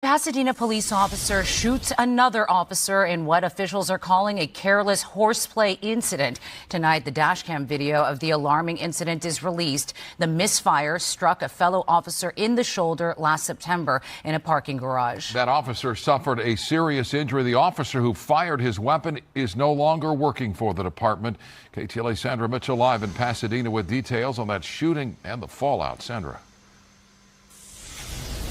Pasadena police officer shoots another officer in what officials are calling a careless horseplay incident. Tonight, the dashcam video of the alarming incident is released. The misfire struck a fellow officer in the shoulder last September in a parking garage. That officer suffered a serious injury. The officer who fired his weapon is no longer working for the department. KTLA Sandra Mitchell live in Pasadena with details on that shooting and the fallout. Sandra.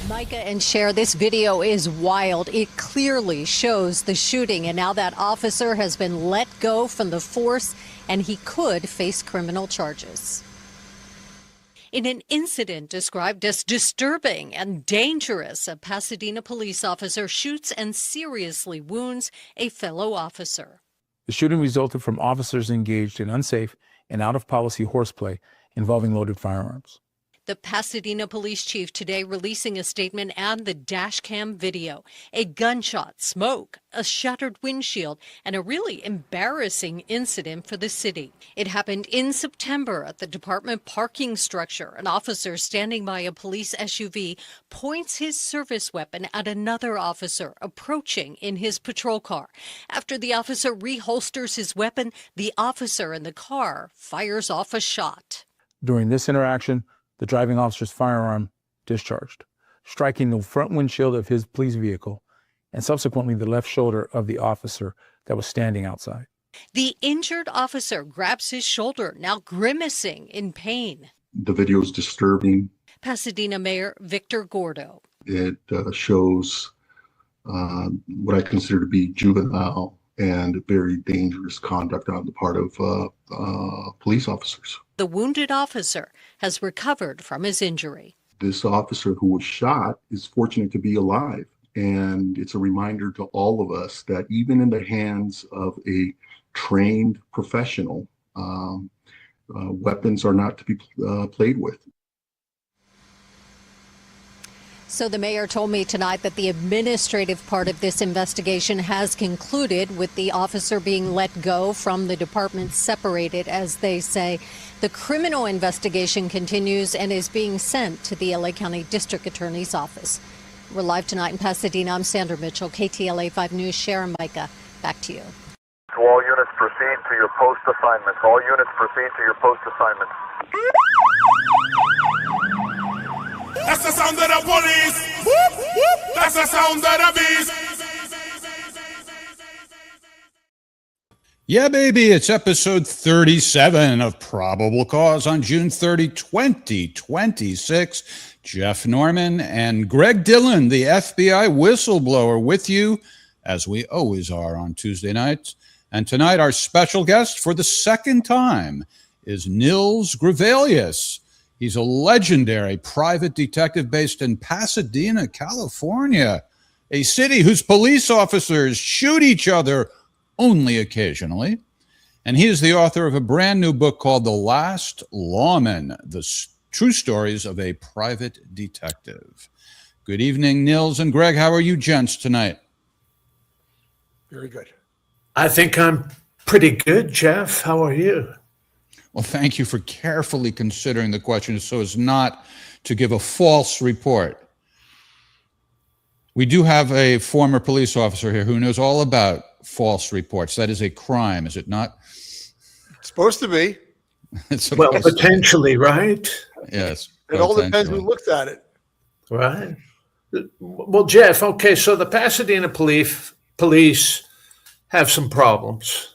Micah and Cher, this video is wild. It clearly shows the shooting, and now that officer has been let go from the force, and he could face criminal charges. In an incident described as disturbing and dangerous, a Pasadena police officer shoots and seriously wounds a fellow officer. The shooting resulted from officers engaged in unsafe and out-of-policy horseplay involving loaded firearms. The Pasadena police chief today releasing a statement and the dashcam video. A gunshot, smoke, a shattered windshield, and a really embarrassing incident for the city. It happened in September at the department parking structure. An officer standing by a police SUV points his service weapon at another officer approaching in his patrol car. After the officer reholsters his weapon, the officer in the car fires off a shot. During this interaction, the driving officer's firearm discharged, striking the front windshield of his police vehicle and subsequently the left shoulder of the officer that was standing outside. The injured officer grabs his shoulder, now grimacing in pain. The video is disturbing. Pasadena Mayor Victor Gordo. It shows what I consider to be juvenile and very dangerous conduct on the part of police officers. The wounded officer has recovered from his injury. This officer who was shot is fortunate to be alive. And it's a reminder to all of us that even in the hands of a trained professional, weapons are not to be played with. So the mayor told me tonight that the administrative part of this investigation has concluded, with the officer being let go from the department, separated, as they say. The criminal investigation continues and is being sent to the LA County District Attorney's Office. We're live tonight in Pasadena. I'm Sandra Mitchell, KTLA 5 News. Sharon, Micah, back to you. To all units, proceed to your post assignments. All units, proceed to your post assignments. That's the sound of the police. Whoop, whoop. That's the sound of the beast. Yeah, baby, it's episode 37 of Probable Cause on June 30, 2026. Jeff Norman and Greg Dillon, the FBI whistleblower, with you, as we always are on Tuesday nights. And tonight, our special guest for the second time is Nils Grevillius. He's a legendary private detective based in Pasadena, California, a city whose police officers shoot each other only occasionally. And he is the author of a brand new book called The Last Lawman, the true stories of a private detective. Good evening, Nils and Greg. How are you gents tonight? Very good. I think I'm pretty good, Jeff. How are you? Well, thank you for carefully considering the question so as not to give a false report. We do have a former police officer here who knows all about false reports. That is a crime, is it not? It's supposed to be. Well, potentially, right? Yes. It all depends who looks at it. Right. Well, Jeff, okay, so the Pasadena police have some problems.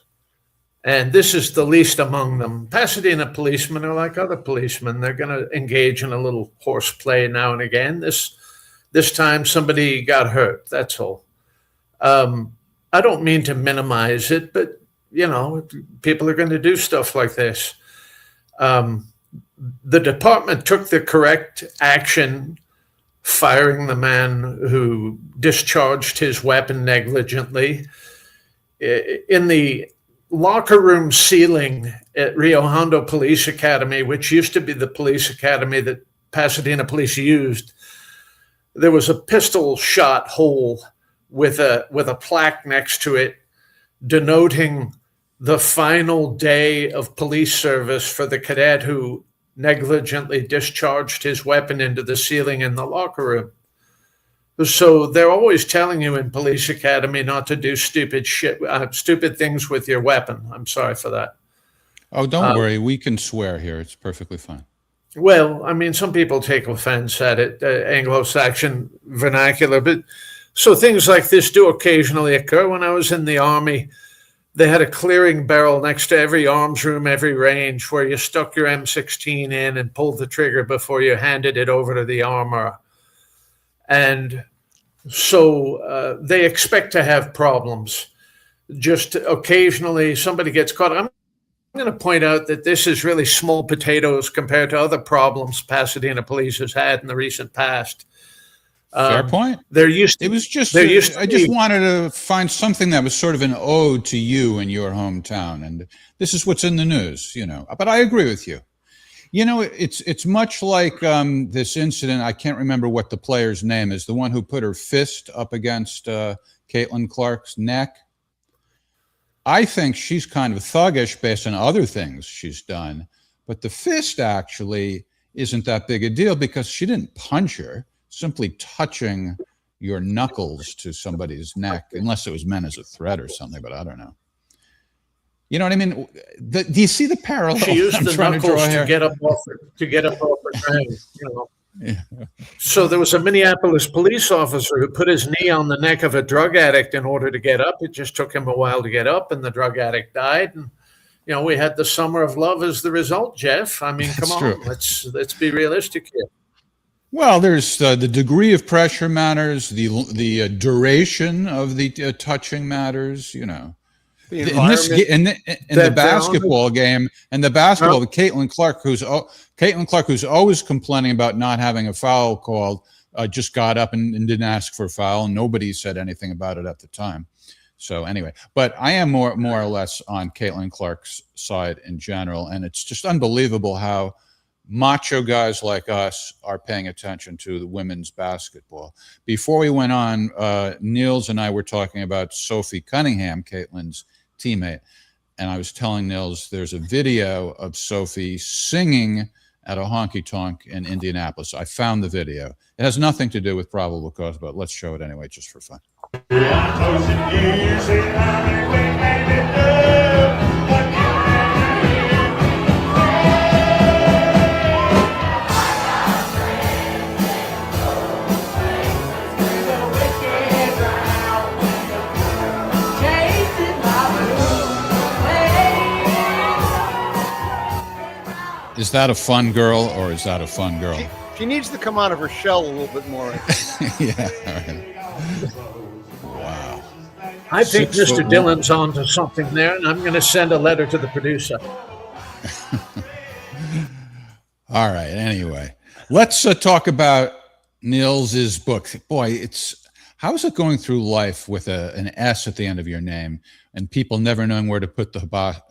And this is the least among them. Pasadena policemen are like other policemen. They're going to engage in a little horseplay now and again. This time somebody got hurt. That's all. I don't mean to minimize it, but, you know, people are going to do stuff like this. The department took the correct action, firing the man who discharged his weapon negligently. In the locker room ceiling at Rio Hondo Police Academy, which used to be the police academy that Pasadena police used, there was a pistol shot hole with a plaque next to it denoting the final day of police service for the cadet who negligently discharged his weapon into the ceiling in the locker room. So they're always telling you in police academy not to do stupid things with your weapon. I'm sorry for that. Oh, don't worry. We can swear here. It's perfectly fine. Well, I mean, some people take offense at it, Anglo-Saxon vernacular, but so things like this do occasionally occur. When I was in the Army, they had a clearing barrel next to every arms room, every range, where you stuck your M16 in and pulled the trigger before you handed it over to the armorer. And so they expect to have problems. Just occasionally somebody gets caught. I'm going to point out that this is really small potatoes compared to other problems Pasadena police has had in the recent past. Fair point. There used to, it was just, there used to I just wanted to find something that was sort of an ode to you and your hometown. And this is what's in the news, you know, but I agree with you. You know, it's much like this incident. I can't remember what the player's name is, the one who put her fist up against Caitlin Clark's neck. I think she's kind of thuggish based on other things she's done, but the fist actually isn't that big a deal because she didn't punch her. Simply touching your knuckles to somebody's neck, unless it was meant as a threat or something, but I don't know. You know what I mean? Do you see the parallel? She used the knuckles to get up off the ground. You know. Yeah. So there was a Minneapolis police officer who put his knee on the neck of a drug addict in order to get up. It just took him a while to get up, and the drug addict died. And you know, we had the summer of love as the result, Jeff. I mean, come on, let's be realistic here. Well, there's the degree of pressure matters, the duration of the touching matters, you know. The environment in the basketball game, and the basketball, Caitlin Clark, who's always complaining about not having a foul called, just got up and didn't ask for a foul, and nobody said anything about it at the time. So anyway, but I am more or less on Caitlin Clark's side in general, and it's just unbelievable how macho guys like us are paying attention to the women's basketball. Before we went on, Nils and I were talking about Sophie Cunningham, Caitlin's teammate, and I was telling Nils there's a video of Sophie singing at a honky-tonk in Indianapolis. I found the video. It has nothing to do with probable cause, but let's show it anyway, just for fun. Is that a fun girl or is that a fun girl? She needs to come out of her shell a little bit more. Yeah. Right. Wow. I think Mr. Dillon's on to something there, and I'm going to send a letter to the producer. All right. Anyway, let's talk about Nils's book. Boy, how is it going through life with an S at the end of your name and people never knowing where to put the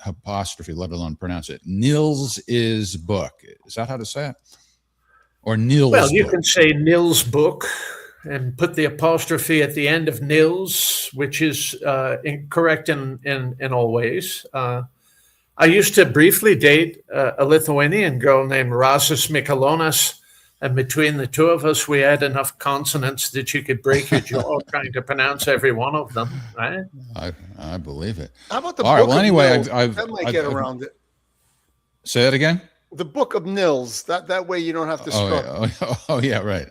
apostrophe, let alone pronounce it? Nils's book. Is that how to say it? Or Nils? Well, you book? can say Nils book and put the apostrophe at the end of Nils, which is incorrect in all ways. I used to briefly date a Lithuanian girl named Rasas Mikalonas. And between the two of us, we had enough consonants that you could break your jaw trying to pronounce every one of them, right? I believe it. How about the All book right, well, of anyway, Nils? That might get around it. Say that again? The book of Nils. That way you don't have to struggle. Oh, yeah, right.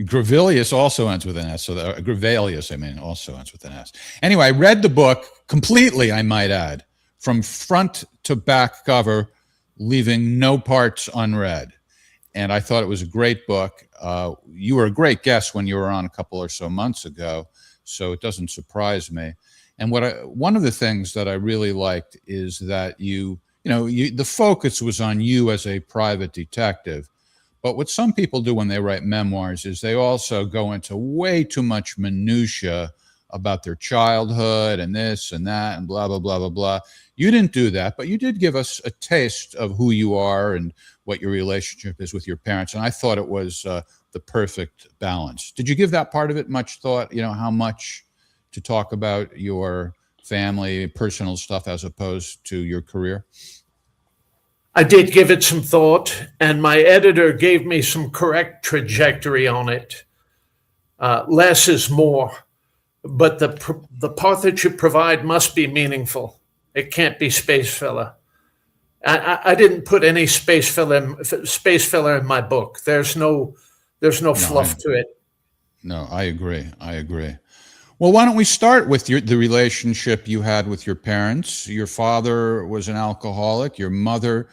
Grevillius also ends with an S. So Grevillius, also ends with an S. Anyway, I read the book completely, I might add, from front to back cover, leaving no parts unread. And I thought it was a great book. You were a great guest when you were on a couple or so months ago, so it doesn't surprise me. And one of the things that I really liked is that the focus was on you as a private detective. But what some people do when they write memoirs is they also go into way too much minutia about their childhood and this and that and blah, blah, blah, blah, blah. You didn't do that, but you did give us a taste of who you are and what your relationship is with your parents. And I thought it was the perfect balance. Did you give that part of it much thought, how much to talk about your family, personal stuff, as opposed to your career? I did give it some thought, and my editor gave me some correct trajectory on it. less is more, but the part that you provide must be meaningful. It can't be space filler. I didn't put any space filler in my book. There's no fluff to it. No, I agree. Well, why don't we start with the relationship you had with your parents? Your father was an alcoholic. Your mother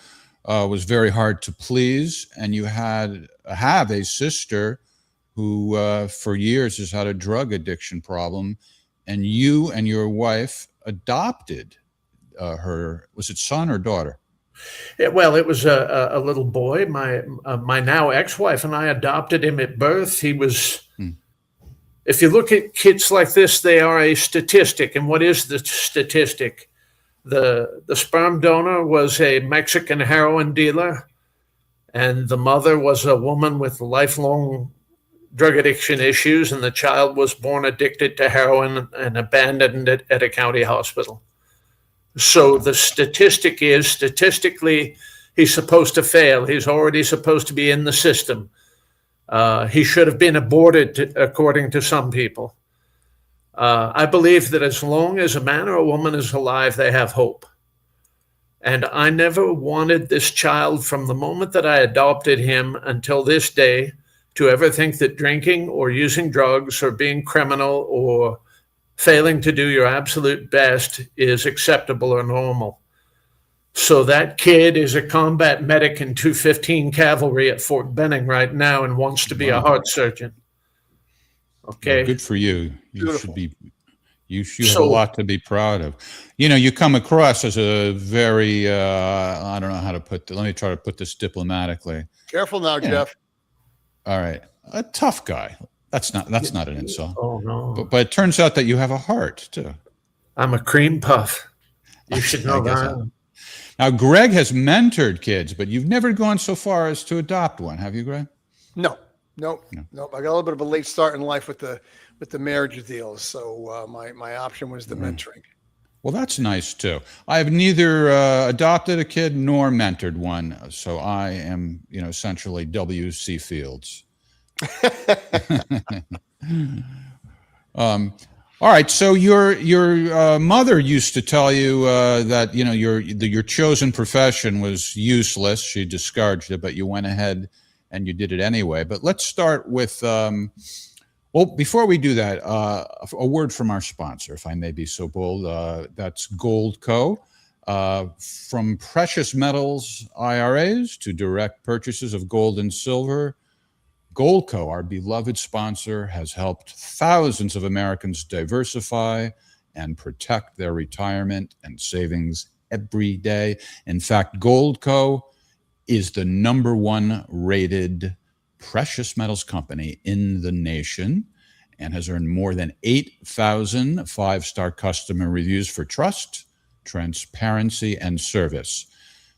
was very hard to please, and you have a sister who for years has had a drug addiction problem, and you and your wife adopted her. Was it son or daughter? Well, it was a little boy. My now ex-wife and I adopted him at birth. He was, if you look at kids like this, they are a statistic. And what is the statistic? The sperm donor was a Mexican heroin dealer, and the mother was a woman with lifelong drug addiction issues, and the child was born addicted to heroin and abandoned at a county hospital. So the statistic is, statistically, he's supposed to fail. He's already supposed to be in the system. He should have been aborted, according to some people. I believe that as long as a man or a woman is alive, they have hope. And I never wanted this child from the moment that I adopted him until this day to ever think that drinking or using drugs or being criminal or failing to do your absolute best is acceptable or normal. So that kid is a combat medic in 215 Cavalry at Fort Benning right now and wants to be a heart surgeon. Okay. Well, good for you. You should be. You have a lot to be proud of. You know, you come across as a very, I don't know how to put this. Let me try to put this diplomatically. Careful now, Jeff. All right. A tough guy. That's not an insult. Oh, no. But it turns out that you have a heart, too. I'm a cream puff. You should know that. Now, Greg has mentored kids, but you've never gone so far as to adopt one, have you, Greg? No. I got a little bit of a late start in life with the marriage deals. So my option was the mentoring. Well, that's nice, too. I have neither adopted a kid nor mentored one. So I am, essentially W.C. Fields. All right. So your mother used to tell you that your chosen profession was useless. She discouraged it, but you went ahead and you did it anyway. But let's start with before we do that, a word from our sponsor, if I may be so bold. That's Gold Co. From precious metals IRAs to direct purchases of gold and silver. Goldco, our beloved sponsor, has helped thousands of Americans diversify and protect their retirement and savings every day. In fact, Goldco is the #1 rated precious metals company in the nation and has earned more than 8,000 five-star customer reviews for trust, transparency, and service.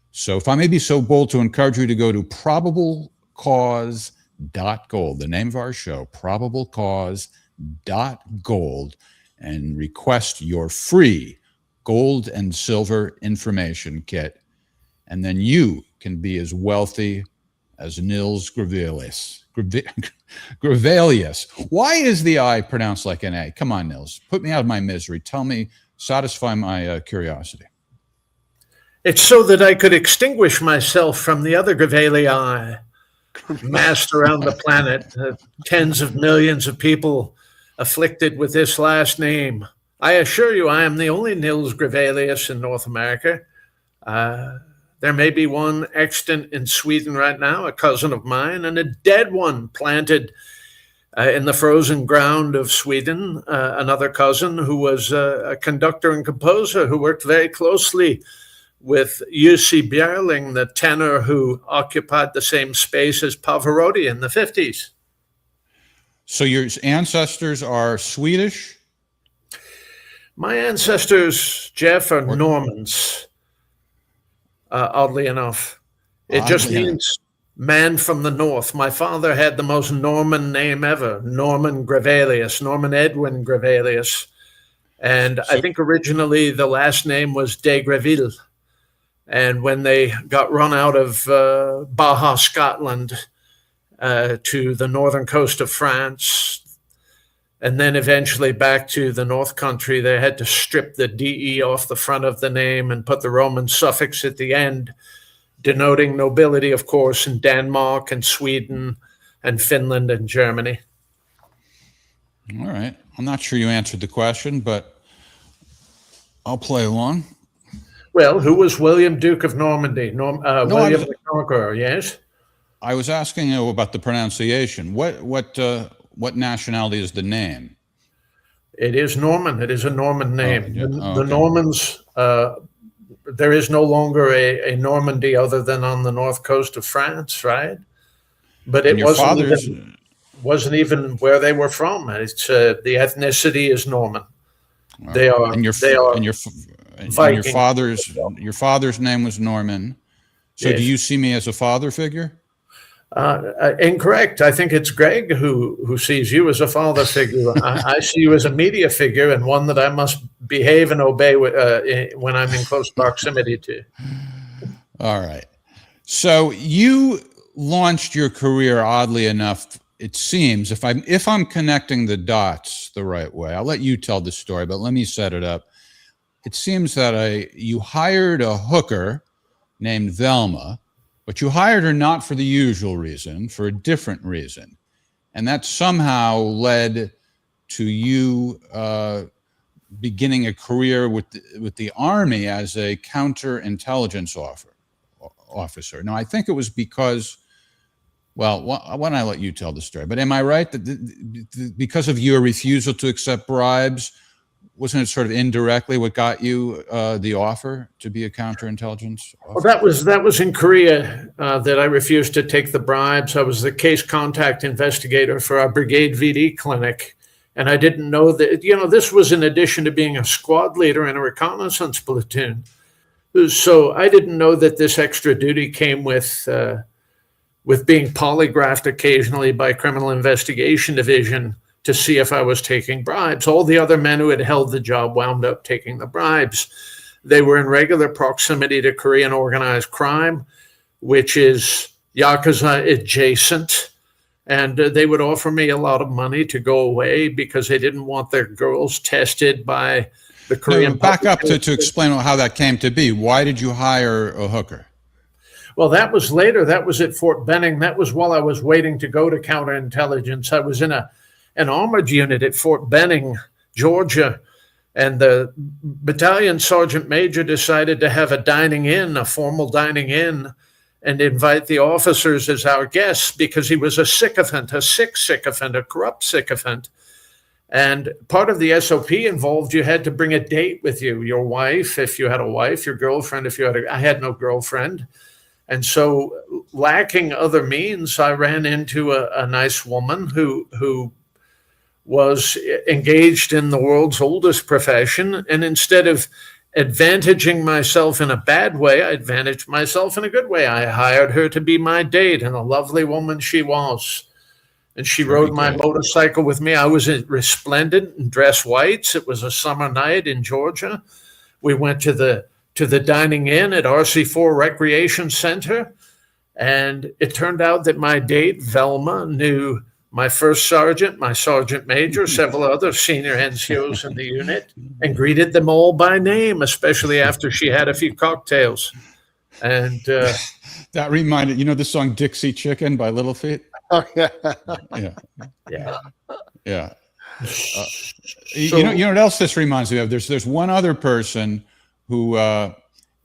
So if I may be so bold to encourage you to go to probablecause.gold, the name of our show, probablecause.gold, and request your free gold and silver information kit. And then you can be as wealthy as Nils Grevillius. Grevillius. Why is the I pronounced like an A? Come on, Nils. Put me out of my misery. Tell me, satisfy my curiosity. It's so that I could extinguish myself from the other Grevillii massed around the planet, tens of millions of people afflicted with this last name. I assure you, I am the only Nils Grevillius in North America. There may be one extant in Sweden right now, a cousin of mine, and a dead one planted in the frozen ground of Sweden, another cousin who was a conductor and composer who worked very closely with Jussi Björling, the tenor who occupied the same space as Pavarotti in the 50s. So your ancestors are Swedish? My ancestors, Jeff, are Normans, oddly enough. It just means man from the north. My father had the most Norman name ever, Norman Grevillius, Norman Edwin Grevillius. And I think originally the last name was de Greville. And when they got run out of Baja, Scotland, to the northern coast of France, and then eventually back to the North Country, they had to strip the DE off the front of the name and put the Roman suffix at the end, denoting nobility, of course, in Denmark and Sweden and Finland and Germany. All right. I'm not sure you answered the question, but I'll play along. Well, who was William, Duke of Normandy? William the Conqueror, yes? I was asking you about the pronunciation. What nationality is the name? It is Norman. It is a Norman name. yeah. The Normans, there is no longer a Normandy other than on the north coast of France, right? But it wasn't even where they were from. It's the ethnicity is Norman. They are. And your father's name was Norman. So yes. Do you see me as a father figure? Incorrect. I think it's Greg who sees you as a father figure. I see you as a media figure and one that I must behave and obey when I'm in close proximity to. All right. So you launched your career, oddly enough, it seems, if I'm connecting the dots the right way. I'll let you tell the story, but let me set it up. It seems that you hired a hooker named Velma, but you hired her not for the usual reason, for a different reason. And that somehow led to you beginning a career with the Army as a counterintelligence officer. Now, I think it was because, well, why don't I let you tell the story? But am I right that because of your refusal to accept bribes, wasn't it sort of indirectly what got you the offer to be a counterintelligence officer? Well, that was in Korea that I refused to take the bribes. I was the case contact investigator for our brigade VD clinic. And I didn't know that, this was in addition to being a squad leader in a reconnaissance platoon. So I didn't know that this extra duty came with being polygraphed occasionally by Criminal Investigation Division to see if I was taking bribes. All the other men who had held the job wound up taking the bribes. They were in regular proximity to Korean organized crime, which is Yakuza adjacent. And they would offer me a lot of money to go away because they didn't want their girls tested by the Korean. No, back up to explain how that came to be. Why did you hire a hooker? Well, that was later. That was at Fort Benning. That was while I was waiting to go to counterintelligence. I was in an armored unit at Fort Benning, Georgia, and the battalion sergeant major decided to have a formal dining in, and invite the officers as our guests because he was a sycophant, a sick sycophant, a corrupt sycophant. And part of the SOP involved you had to bring a date with you, your wife, if you had a wife, your girlfriend, if you had I had no girlfriend. And so lacking other means, I ran into a nice woman who was engaged in the world's oldest profession. And instead of advantaging myself in a bad way, I advantaged myself in a good way. I hired her to be my date, and a lovely woman she was. And she rode my motorcycle with me. I was resplendent in dress whites. It was a summer night in Georgia. We went to the dining in at RC4 Recreation Center, and it turned out that my date, Velma, knew my first sergeant, my sergeant major, several other senior NCOs in the unit, and greeted them all by name, especially after she had a few cocktails. And that reminded, the song Dixie Chicken by Little Feat? Oh, yeah. Yeah. You know what else this reminds me of? There's one other person who, at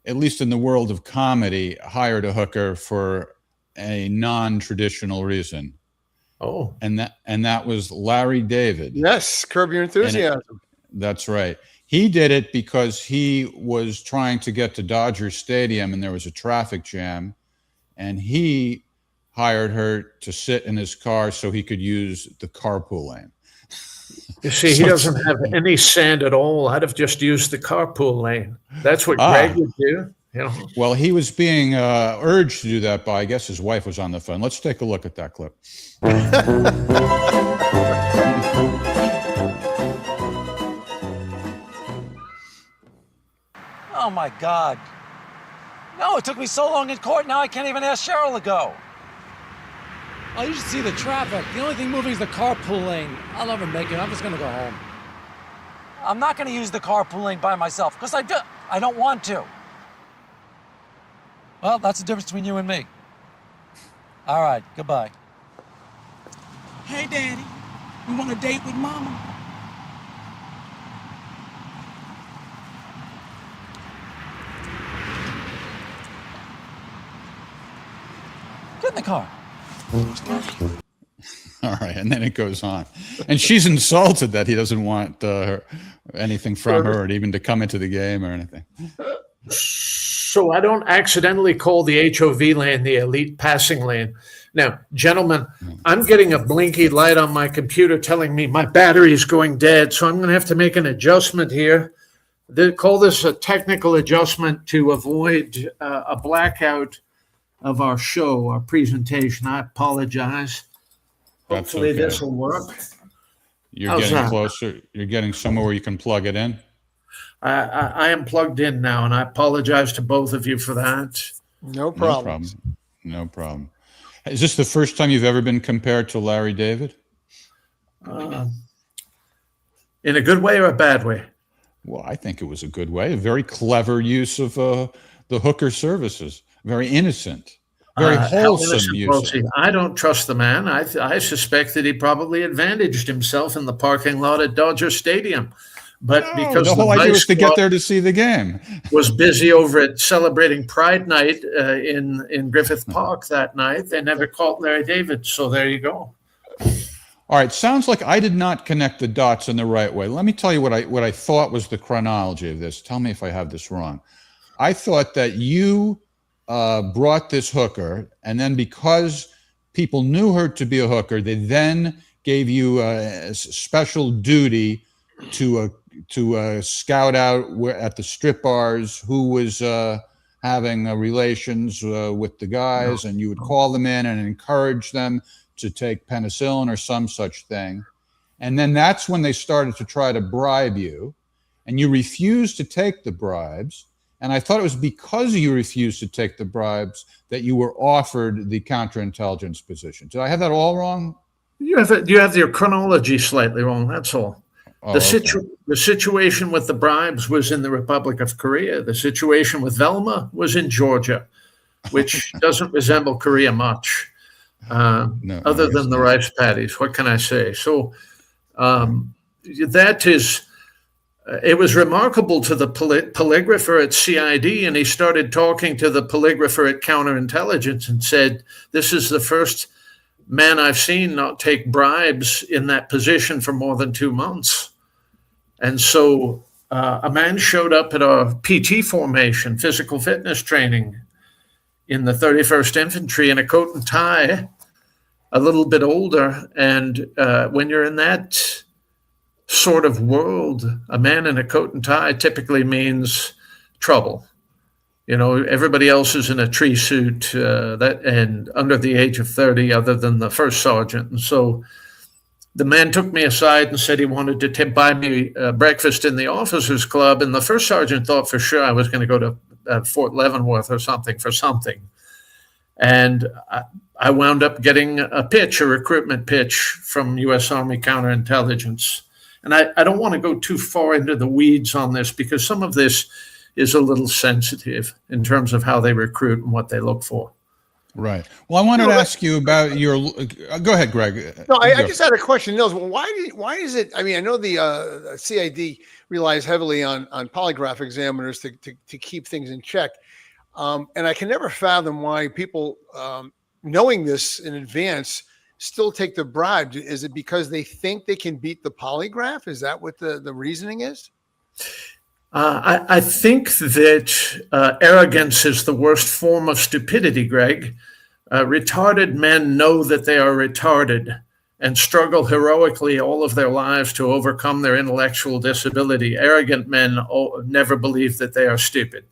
least in the world of comedy, hired a hooker for a non-traditional reason. Oh, and that was Larry David. Yes, Curb Your Enthusiasm. That's right. He did it because he was trying to get to Dodger Stadium, and there was a traffic jam, and he hired her to sit in his car so he could use the carpool lane. You see, he doesn't have any sand at all. I'd have just used the carpool lane. That's what Greg would do. Well, he was being urged to do that by, I guess, his wife was on the phone. Let's take a look at that clip. Oh, my God. No, it took me so long in court, now I can't even ask Cheryl to go. Oh, you should see the traffic. The only thing moving is the carpool lane. I'll never make it. I'm just gonna go home. I'm not gonna use the carpool lane by myself, because I don't want to. Well, that's the difference between you and me. All right, goodbye. Hey, Daddy, you want a date with Mama? Get in the car. All right, and then it goes on, and she's insulted that he doesn't want anything from her, or even to come into the game or anything. So I don't accidentally call the HOV lane the elite passing lane. Now, gentlemen, I'm getting a blinky light on my computer telling me my battery is going dead, so I'm going to have to make an adjustment here. They call this a technical adjustment to avoid a blackout of our show, our presentation. I apologize. That's Hopefully okay. this will work. You're How's getting that? closer. You're getting somewhere where you can plug it in. I am plugged in now, and I apologize to both of you for that. No problem. No problem. No problem. Is this the first time you've ever been compared to Larry David? In a good way or a bad way? Well, I think it was a good way. A very clever use of the hooker services. Very innocent. Very wholesome use. I don't trust the man. I suspect that he probably advantaged himself in the parking lot at Dodger Stadium. But because the whole idea was to get there to see the game. Was busy over at celebrating Pride Night in Griffith Park that night, they never caught Larry David. So there you go. All right, sounds like I did not connect the dots in the right way. Let me tell you what I thought was the chronology of this. Tell me if I have this wrong. I thought that you brought this hooker, and then because people knew her to be a hooker, they then gave you a special duty to scout out at the strip bars who was having relations with the guys, and you would call them in and encourage them to take penicillin or some such thing. And then that's when they started to try to bribe you, and you refused to take the bribes. And I thought it was because you refused to take the bribes that you were offered the counterintelligence position. Did I have that all wrong? You have your chronology slightly wrong. That's all. Oh, The situation with the bribes was in the Republic of Korea. The situation with Velma was in Georgia, which doesn't resemble Korea much, other than the rice paddies. What can I say? So that is, it was remarkable to the polygrapher at CID, and he started talking to the polygrapher at counterintelligence and said, "This is the first man I've seen not take bribes in that position for more than 2 months." And so a man showed up at our PT formation, physical fitness training, in the 31st Infantry in a coat and tie, a little bit older. And when you're in that sort of world, a man in a coat and tie typically means trouble. You know, everybody else is in a tree suit and under the age of 30, other than the first sergeant. And so the man took me aside and said he wanted to buy me breakfast in the officers' club. And the first sergeant thought for sure I was going to go to Fort Leavenworth or something for something. And I wound up getting a recruitment pitch from U.S. Army counterintelligence. And I don't want to go too far into the weeds on this, because some of this is a little sensitive in terms of how they recruit and what they look for. Right. Well, I wanted to ask you about your. Go ahead, Greg. No, I just had a question, Nils. Well, why is it? I mean, I know the CID relies heavily on polygraph examiners to keep things in check, and I can never fathom why people, knowing this in advance, still take the bribe. Is it because they think they can beat the polygraph? Is that what the reasoning is? I think that arrogance is the worst form of stupidity, Greg. Retarded men know that they are retarded and struggle heroically all of their lives to overcome their intellectual disability. Arrogant men never believe that they are stupid.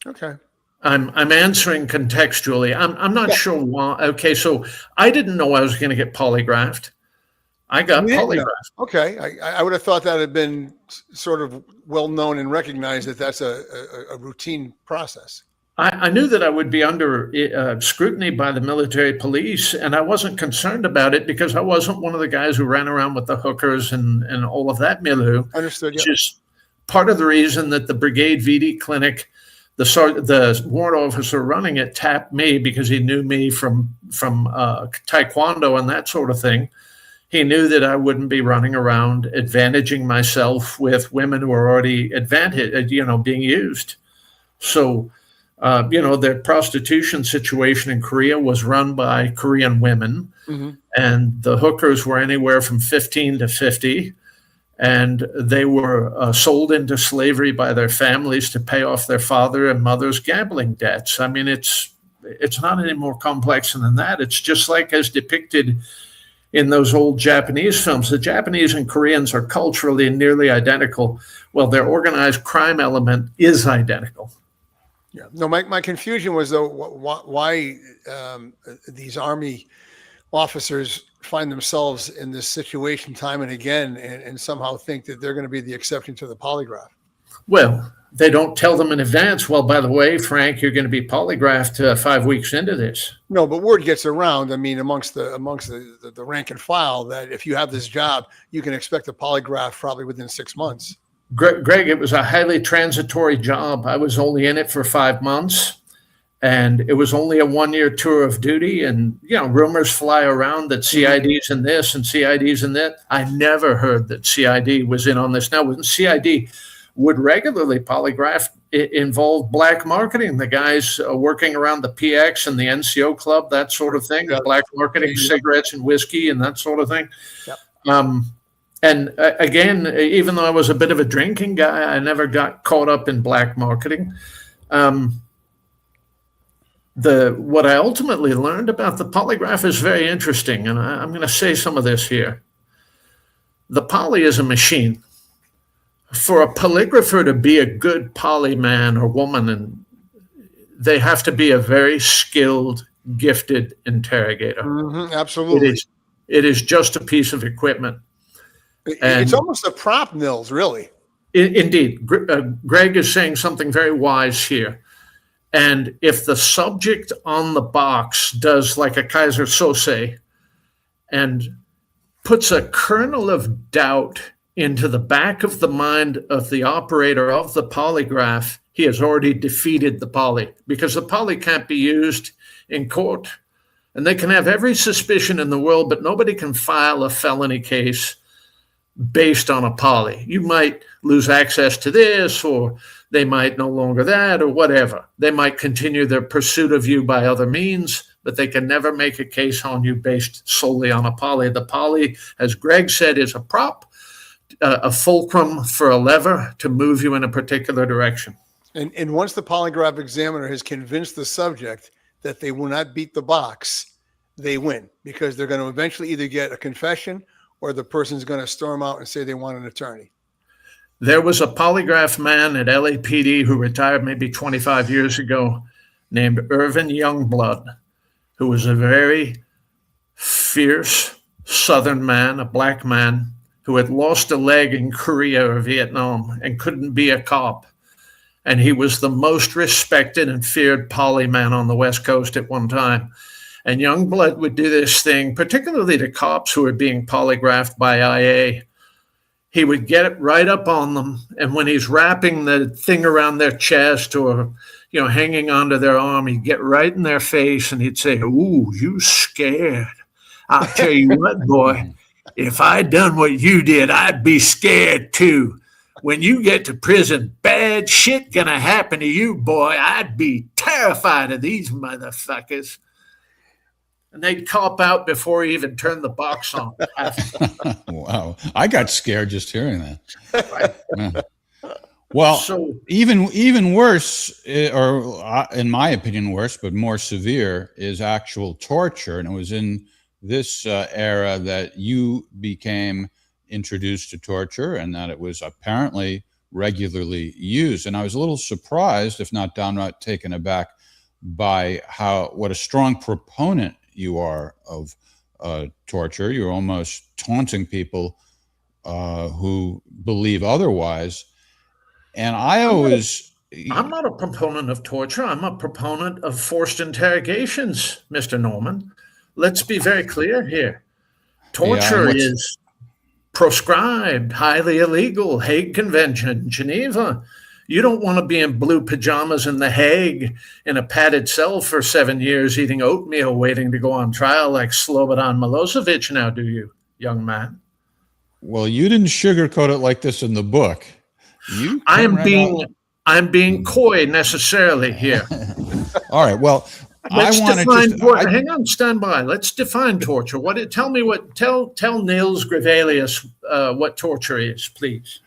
Okay. I'm answering contextually. I'm not sure why. Okay, so I didn't know I was going to get polygraphed. I got polygraphed. Okay, I would have thought that had been sort of well known and recognized that that's a routine process. I knew that I would be under scrutiny by the military police, and I wasn't concerned about it because I wasn't one of the guys who ran around with the hookers and all of that milieu. Understood. It's just part of the reason that the Brigade VD clinic, the warrant officer running it, tapped me because he knew me from Taekwondo and that sort of thing. He knew that I wouldn't be running around advantaging myself with women who are already being used. So, their prostitution situation in Korea was run by Korean women, and the hookers were anywhere from 15 to 50, and they were sold into slavery by their families to pay off their father and mother's gambling debts. I mean, it's not any more complex than that. It's just like as depicted in those old Japanese films. The Japanese and Koreans are culturally nearly identical. Well, their organized crime element is identical. Yeah. No, my confusion was, though, why these Army officers find themselves in this situation time and again and somehow think that they're going to be the exception to the polygraph. Well, they don't tell them in advance, well, by the way, Frank, you're going to be polygraphed 5 weeks into this. No, but word gets around, I mean, amongst the rank and file, that if you have this job, you can expect a polygraph probably within 6 months. Greg, it was a highly transitory job. I was only in it for 5 months, and it was only a 1-year tour of duty. And, rumors fly around that CID's in this and CID's in that. I never heard that CID was in on this. Now, when CID would regularly polygraph, it involved black marketing. The guys working around the PX and the NCO club, that sort of thing, black marketing cigarettes and whiskey and that sort of thing. Yep. And again, even though I was a bit of a drinking guy, I never got caught up in black marketing. What I ultimately learned about the polygraph is very interesting, and I'm going to say some of this here. The poly is a machine. For a polygrapher to be a good poly man or woman, and they have to be a very skilled, gifted interrogator. Absolutely. It is just a piece of equipment. It's almost a prop, Nils, really. Indeed. Greg is saying something very wise here. And if the subject on the box does like a Kaiser Sose and puts a kernel of doubt into the back of the mind of the operator of the polygraph, he has already defeated the poly, because the poly can't be used in court. And they can have every suspicion in the world, but nobody can file a felony case based on a poly. You might lose access to this, or they might no longer that, or whatever. They might continue their pursuit of you by other means, but they can never make a case on you based solely on a poly. The poly, as Greg said, is a prop, a fulcrum for a lever to move you in a particular direction. And once the polygraph examiner has convinced the subject that they will not beat the box, they win, because they're going to eventually either get a confession or the person's going to storm out and say they want an attorney. There was a polygraph man at LAPD who retired maybe 25 years ago named Irvin Youngblood, who was a very fierce Southern man, a black man, who had lost a leg in Korea or Vietnam and couldn't be a cop. And he was the most respected and feared poly man on the West Coast at one time. And Youngblood would do this thing, particularly to cops who were being polygraphed by IA. He would get it right up on them. And when he's wrapping the thing around their chest or, hanging onto their arm, he'd get right in their face and he'd say, "Ooh, you scared. I'll tell you what, boy, if I'd done what you did, I'd be scared too. When you get to prison, bad shit gonna happen to you, boy. I'd be terrified of these motherfuckers." And they'd cop out before he even turned the box on. Wow. I got scared just hearing that. Yeah. Well, so, even worse, or in my opinion worse, but more severe, is actual torture. And it was in this era that you became introduced to torture, and that it was apparently regularly used. And I was a little surprised, if not downright taken aback, by what a strong proponent you are of torture. You're almost taunting people who believe otherwise. And I always I'm not a proponent of torture. I'm a proponent of forced interrogations, Mr. Norman. Let's be very clear here. Torture is proscribed, highly illegal, Hague Convention, Geneva. You don't want to be in blue pajamas in The Hague in a padded cell for 7 years eating oatmeal waiting to go on trial like Slobodan Milosevic now, do you, young man? Well, you didn't sugarcoat it like this in the book. I'm being coy necessarily here. All right. Well, hang on, stand by. Let's define torture. Tell Nils Grevillius what torture is, please.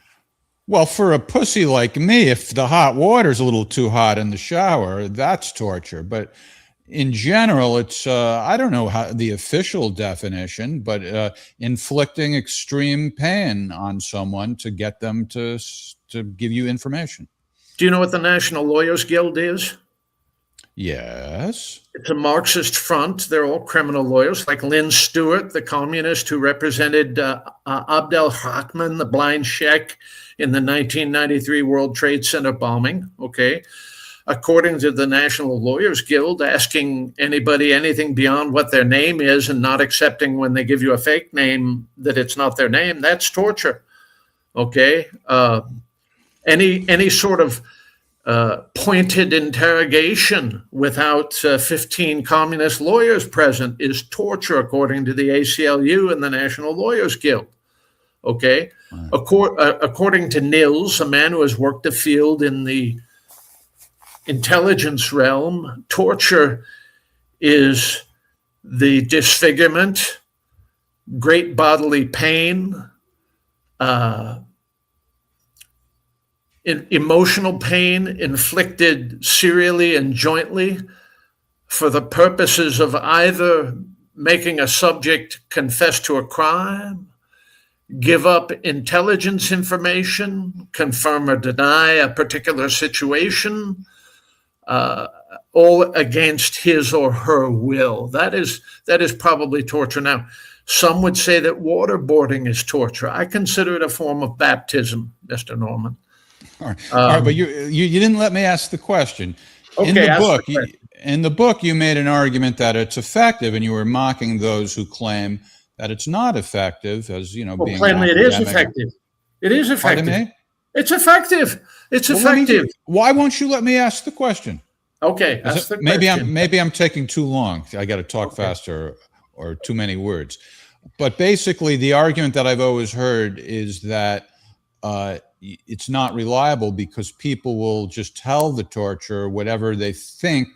Well, for a pussy like me, if the hot water's a little too hot in the shower, that's torture. But in general, it's, I don't know how the official definition, but inflicting extreme pain on someone to get them to give you information. Do you know what the National Lawyers Guild is? Yes. It's a Marxist front. They're all criminal lawyers, like Lynn Stewart, the communist who represented Abdel Rahman, the blind sheikh, in the 1993 World Trade Center bombing. Okay. According to the National Lawyers Guild, asking anybody anything beyond what their name is and not accepting when they give you a fake name that it's not their name, that's torture. Okay. Any sort of pointed interrogation without 15 communist lawyers present is torture, according to the ACLU and the National Lawyers Guild. Okay. According to Nils, a man who has worked the field in the intelligence realm, torture is the disfigurement, great bodily pain, emotional pain inflicted serially and jointly for the purposes of either making a subject confess to a crime, give up intelligence information, confirm or deny a particular situation, all against his or her will. That is probably torture. Now, some would say that waterboarding is torture. I consider it a form of baptism, Mr. Norman. All right, but you didn't let me ask the question. Okay, in the book, you made an argument that it's effective, and you were mocking those who claim that it's not effective, as being plainly it is effective. It is effective. Pardon me? It's effective. It's effective. Why won't you let me ask the question? Okay, maybe I'm taking too long. I got to talk faster, or too many words. But basically, the argument that I've always heard is that it's not reliable because people will just tell the torturer whatever they think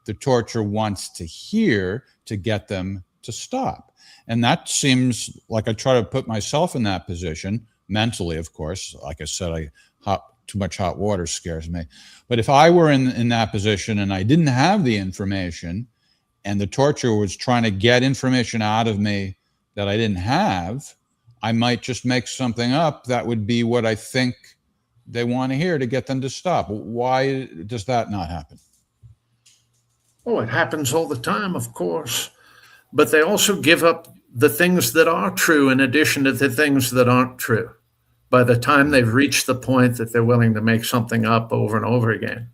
the torturer wants to hear to get them to stop. And that seems like I try to put myself in that position mentally, of course. Like I said, too much hot water scares me. But if I were in that position and I didn't have the information and the torturer was trying to get information out of me that I didn't have, I might just make something up that would be what I think they want to hear to get them to stop. Why does that not happen? Oh, it happens all the time, of course. But they also give up the things that are true in addition to the things that aren't true by the time they've reached the point that they're willing to make something up over and over again.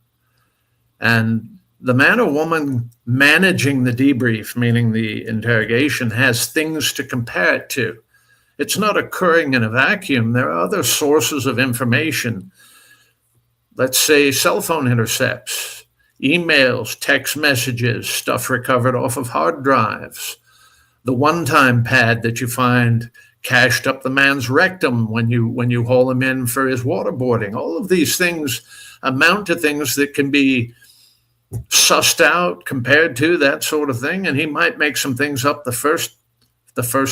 And the man or woman managing the debrief, meaning the interrogation, has things to compare it to. It's not occurring in a vacuum. There are other sources of information. Let's say cell phone intercepts, emails, text messages, stuff recovered off of hard drives, the one-time pad that you find cashed up the man's rectum when you haul him in for his waterboarding. All of these things amount to things that can be sussed out, compared to that sort of thing, and he might make some things up the first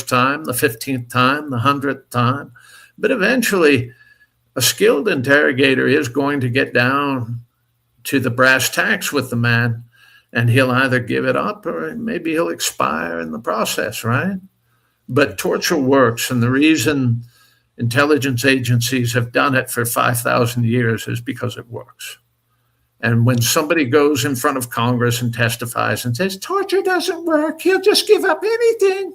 time, the 15th time, the 100th time. But eventually, a skilled interrogator is going to get down to the brass tacks with the man, and he'll either give it up or maybe he'll expire in the process, right? But torture works, and the reason intelligence agencies have done it for 5,000 years is because it works. And when somebody goes in front of Congress and testifies and says, torture doesn't work, he'll just give up anything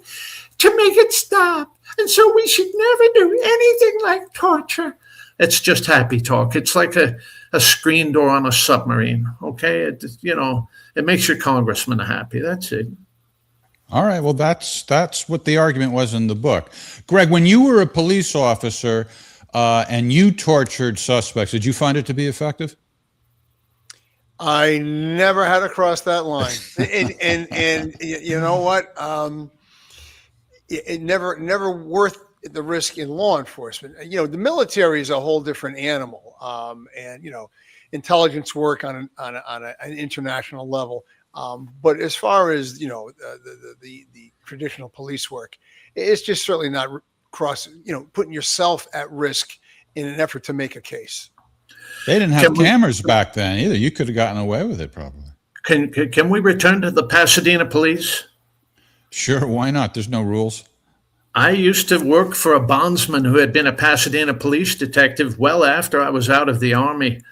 to make it stop. And so we should never do anything like torture. It's just happy talk. It's like a screen door on a submarine. Okay, it makes your congressman happy. That's it. All right. Well, that's what the argument was in the book. Greg, when you were a police officer and you tortured suspects, did you find it to be effective? I never had to cross that line, and you know what? It never worth the risk in law enforcement. The military is a whole different animal, and intelligence work on an international level. But as far as the traditional police work, it's just certainly not putting yourself at risk in an effort to make a case. They didn't have cameras back then either. You could have gotten away with it probably. Can we return to the Pasadena police? Sure, why not? There's no rules. I used to work for a bondsman who had been a Pasadena police detective well after I was out of the Army.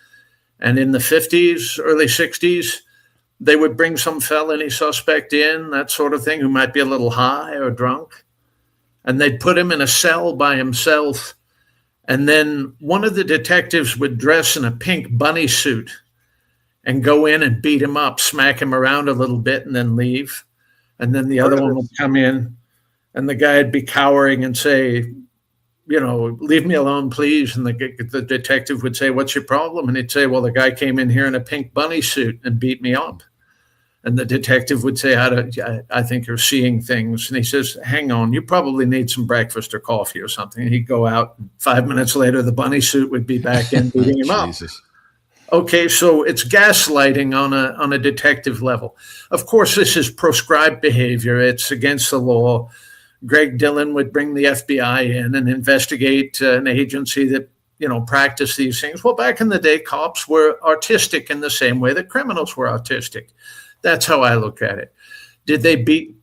And in the 50s, early 60s, they would bring some felony suspect in, that sort of thing, who might be a little high or drunk. And they'd put him in a cell by himself. And then one of the detectives would dress in a pink bunny suit and go in and beat him up, smack him around a little bit, and then leave. And then the other one would come in, and the guy would be cowering and say, leave me alone, please. And the detective would say, what's your problem? And he'd say, well, the guy came in here in a pink bunny suit and beat me up. And the detective would say, I think you're seeing things. And he says, hang on, you probably need some breakfast or coffee or something. And he'd go out. And 5 minutes later, the bunny suit would be back in beating him up. Okay, so it's gaslighting on a detective level. Of course, this is proscribed behavior. It's against the law. Greg Dillon would bring the FBI in and investigate an agency that, practiced these things. Well, back in the day, cops were artistic in the same way that criminals were artistic. That's how I look at it. Did they beat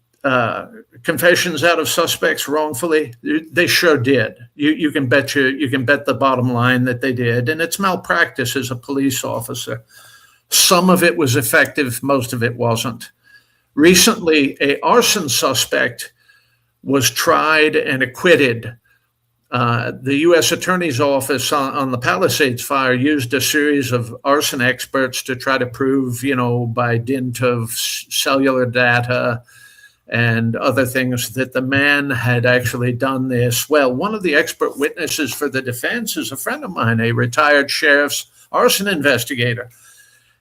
confessions out of suspects wrongfully? They sure did. You can bet the bottom line that they did. And it's malpractice as a police officer. Some of it was effective, most of it wasn't. Recently, an arson suspect was tried and acquitted. The U.S. Attorney's Office on the Palisades fire used a series of arson experts to try to prove, by dint of cellular data and other things, that the man had actually done this. Well, one of the expert witnesses for the defense is a friend of mine, a retired sheriff's arson investigator.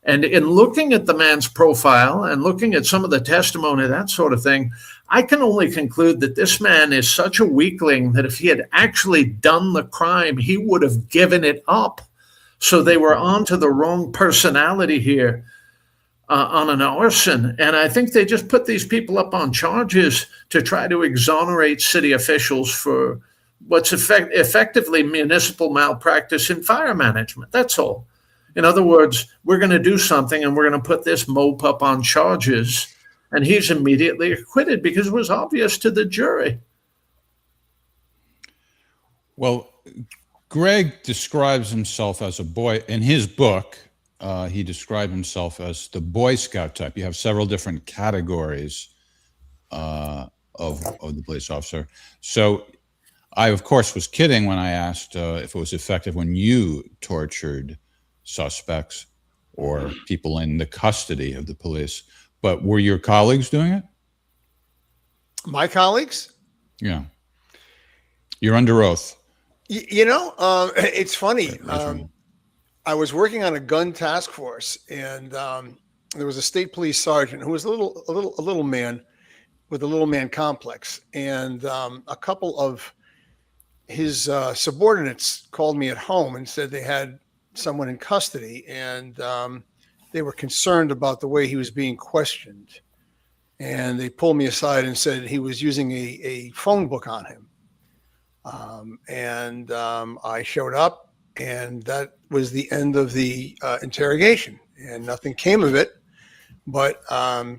And in looking at the man's profile and looking at some of the testimony, that sort of thing, I can only conclude that this man is such a weakling that if he had actually done the crime, he would have given it up. So they were onto the wrong personality here on an arson. And I think they just put these people up on charges to try to exonerate city officials for what's effectively municipal malpractice in fire management. That's all. In other words, we're going to do something and we're going to put this mope up on charges. And he's immediately acquitted because it was obvious to the jury. Well, Greg describes himself as a boy. In his book, he described himself as the Boy Scout type. You have several different categories of the police officer. So I, of course, was kidding when I asked if it was effective when you tortured suspects or people in the custody of the police. But were your colleagues doing it? My colleagues? Yeah. You're under oath. It's funny. I was working on a gun task force, and there was a state police sergeant who was a little man with a little man complex, and a couple of his subordinates called me at home and said they had someone in custody, and they were concerned about the way he was being questioned. And they pulled me aside and said he was using a phone book on him. I showed up, and that was the end of the interrogation, and nothing came of it. But I'd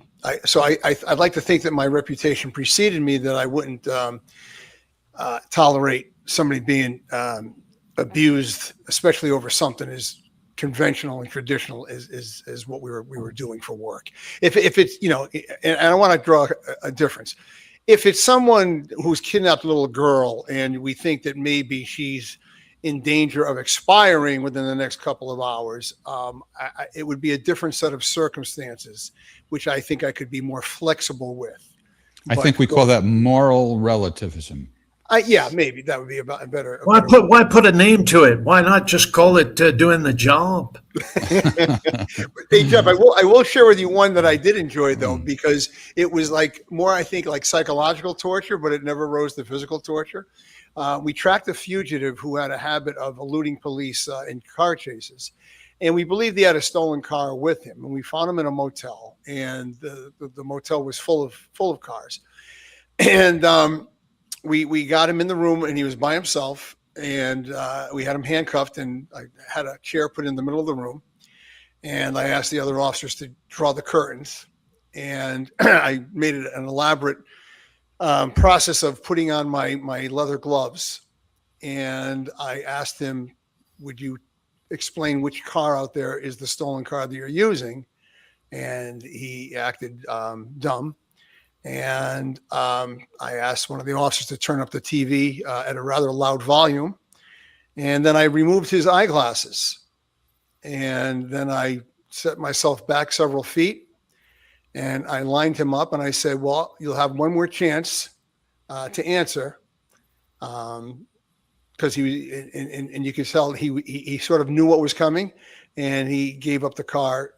like to think that my reputation preceded me, that I wouldn't tolerate somebody being abused, especially over something as conventional and traditional as what we were doing for work. If it's, and I want to draw a difference. If it's someone who's kidnapped a little girl and we think that maybe she's in danger of expiring within the next couple of hours, it would be a different set of circumstances, which I think I could be more flexible with. I think we call that moral relativism. Yeah, maybe that would be about a better. Why put a name to it? Why not just call it doing the job? Hey, Jeff, I will share with you one that I did enjoy though, because it was like more, I think, like psychological torture, but it never rose to physical torture. We tracked a fugitive who had a habit of eluding police in car chases, and we believed he had a stolen car with him. And we found him in a motel, and the motel was full of cars, and we got him in the room, and he was by himself, and we had him handcuffed, and I had a chair put in the middle of the room, and I asked the other officers to draw the curtains, and I made it an elaborate process of putting on my leather gloves, and I asked him, would you explain which car out there is the stolen car that you're using? And he acted dumb. And I asked one of the officers to turn up the TV at a rather loud volume. And then I removed his eyeglasses. And then I set myself back several feet. And I lined him up and I said, well, you'll have one more chance to answer. Because he and you could tell he sort of knew what was coming. And he gave up the car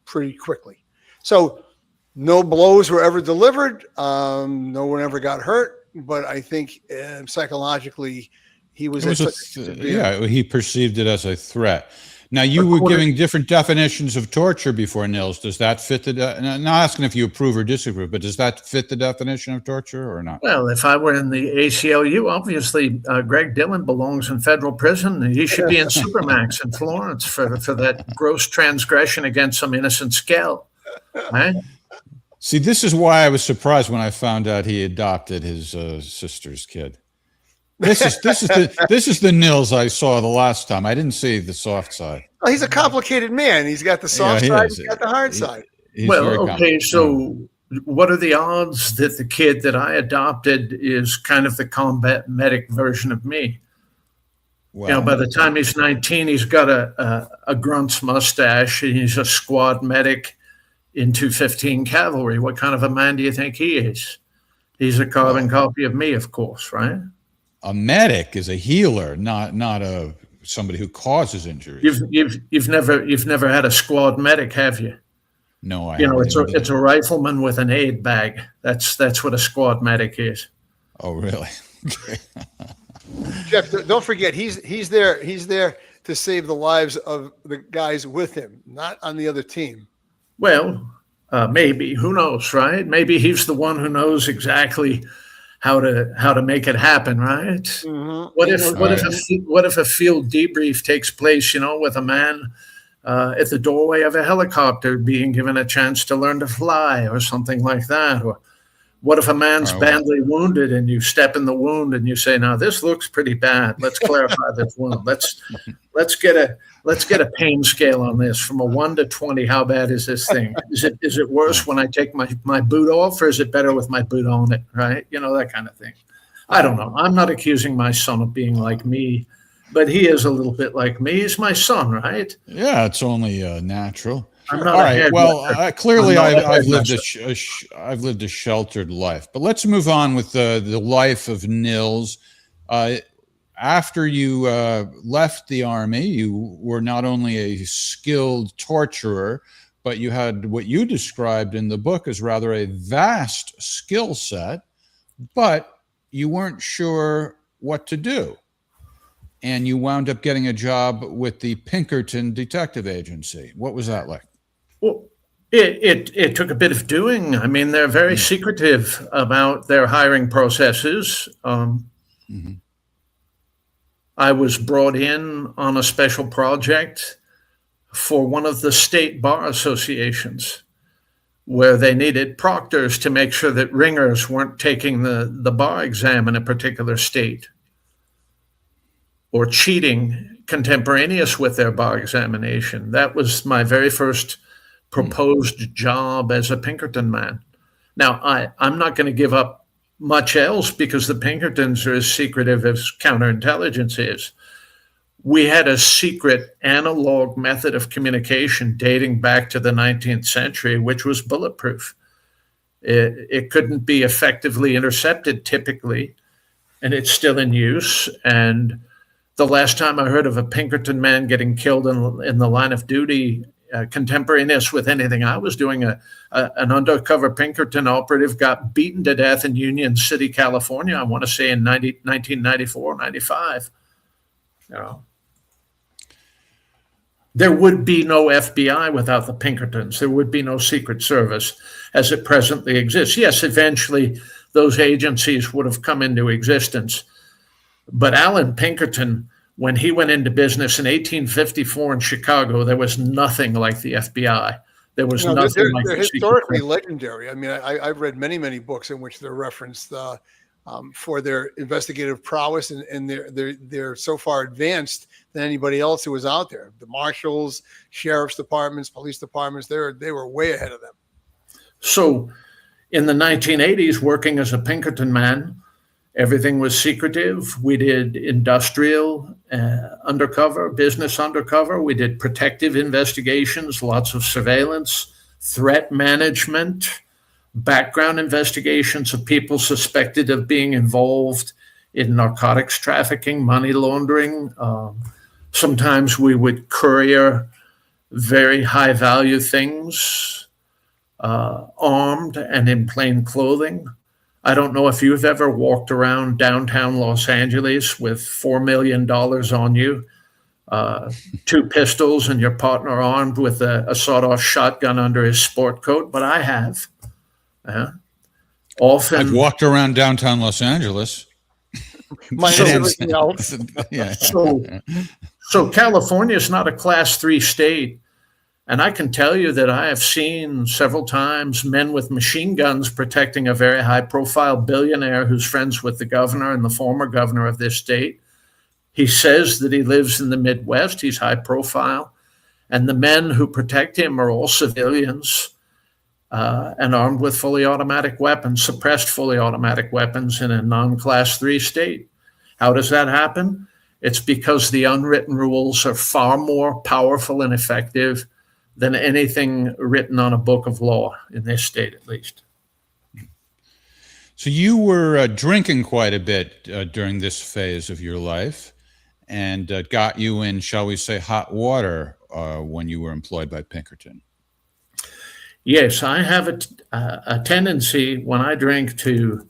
pretty quickly. So no blows were ever delivered. No one ever got hurt. But I think psychologically, he was he perceived it as a threat. Now, you were giving different definitions of torture before, Nils. Does that fit the? Not asking if you approve or disapprove, but does that fit the definition of torture or not? Well, if I were in the ACLU, obviously Greg Dillon belongs in federal prison. He should be in Supermax in Florence for that gross transgression against some innocent scale, right? See, this is why I was surprised when I found out he adopted his sister's kid. This is the Nils I saw the last time. I didn't see the soft side. Well, he's a complicated man. He's got the soft side. He's got the hard side. Well, okay. So, what are the odds that the kid that I adopted is kind of the combat medic version of me? Well, by the time he's 19, he's got a grunt's mustache, and he's a squad medic in 215 Cavalry. What kind of a man do you think he is? He's a carbon copy of me, of course, right? A medic is a healer, not a somebody who causes injuries. You've never had a squad medic, have you? No, I. It's a rifleman with an aid bag. That's what a squad medic is. Oh, really? Jeff, don't forget he's there to save the lives of the guys with him, not on the other team. Well, maybe. Who knows, right? Maybe he's the one who knows exactly how to make it happen, right? Mm-hmm. What if a field debrief takes place, with a man at the doorway of a helicopter being given a chance to learn to fly or something like that? Or what if a man's badly wounded and you step in the wound and you say, now this looks pretty bad. Let's clarify this wound. Let's get a pain scale on this from a 1 to 20. How bad is this thing? Is it worse when I take my boot off, or is it better with my boot on it? Right? That kind of thing. I don't know. I'm not accusing my son of being like me, but he is a little bit like me. He's my son, right? Yeah, it's only natural. I'm not all right. Well, clearly, I've lived a sheltered life. But let's move on with the life of Nils. After you left the Army, you were not only a skilled torturer, but you had what you described in the book as rather a vast skill set, but you weren't sure what to do. And you wound up getting a job with the Pinkerton Detective Agency. What was that like? Well, it took a bit of doing. I mean, they're very secretive about their hiring processes. I was brought in on a special project for one of the state bar associations where they needed proctors to make sure that ringers weren't taking the bar exam in a particular state or cheating contemporaneous with their bar examination. That was my very first proposed job as a Pinkerton man. Now, I'm not going to give up much else because the Pinkertons are as secretive as counterintelligence is. we had a secret analog method of communication dating back to the 19th century, which was bulletproof. It couldn't be effectively intercepted typically, and it's still in use. And the last time I heard of a Pinkerton man getting killed in the line of duty, contemporaneous with anything I was doing, an undercover Pinkerton operative got beaten to death in Union City, California, I want to say in 1994, 95. You know, there would be no FBI without the Pinkertons. There would be no Secret Service as it presently exists. Yes, eventually those agencies would have come into existence. But Alan Pinkerton, when he went into business in 1854 in Chicago, there was nothing like the FBI. There was nothing like they're the historically legendary. I mean, I've read many books in which they're referenced for their investigative prowess, and they're so far advanced than anybody else who was out there. The marshals, sheriff's departments, police departments, they were way ahead of them. So in the 1980s, working as a Pinkerton man, everything was secretive. We did industrial undercover, business undercover. We did protective investigations, lots of surveillance, threat management, background investigations of people suspected of being involved in narcotics trafficking, money laundering. Sometimes we would courier very high value things, armed and in plain clothing. I don't know if you've ever walked around downtown Los Angeles with $4 million on you, 2 pistols, and your partner armed with a sawed-off shotgun under his sport coat, but I have. Often, I've walked around downtown Los Angeles. Everything else. Yeah. So California is not a class 3 state. And I can tell you that I have seen several times men with machine guns protecting a very high profile billionaire who's friends with the governor and the former governor of this state. He says that he lives in the Midwest. He's high profile. And the men who protect him are all civilians and armed with fully automatic weapons, suppressed fully automatic weapons in a non-class 3 state. How does that happen? It's because the unwritten rules are far more powerful and effective than anything written on a book of law in this state, at least. So you were drinking quite a bit during this phase of your life, and got you in, shall we say, hot water when you were employed by Pinkerton. Yes, I have a tendency when I drink to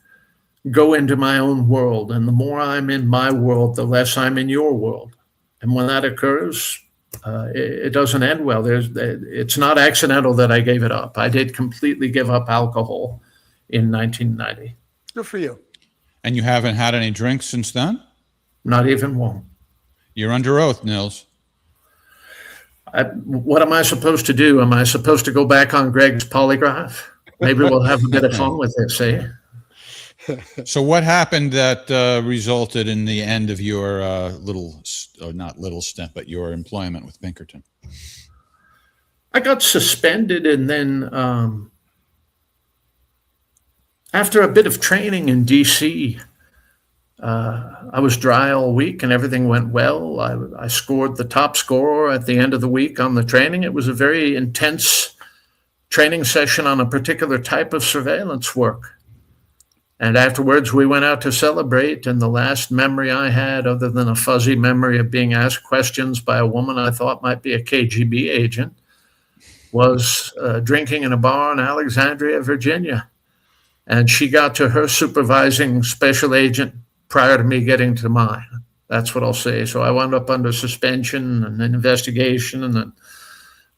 go into my own world, and the more I'm in my world, the less I'm in your world. And when that occurs, it doesn't end well. It's not accidental that I gave it up. I did completely give up alcohol in 1990. Good for you. And you haven't had any drinks since then? Not even one. You're under oath, Nils. What am I supposed to do? Am I supposed to go back on Greg's polygraph? Maybe we'll have a bit of fun with this, eh? So what happened that resulted in the end of your not little stint, but your employment with Pinkerton? I got suspended, and then after a bit of training in D.C., I was dry all week and everything went well. I scored the top scorer at the end of the week on the training. It was a very intense training session on a particular type of surveillance work. And afterwards, we went out to celebrate. And the last memory I had, other than a fuzzy memory of being asked questions by a woman I thought might be a KGB agent, was drinking in a bar in Alexandria, Virginia. And she got to her supervising special agent prior to me getting to mine. That's what I'll say. So I wound up under suspension and an investigation and then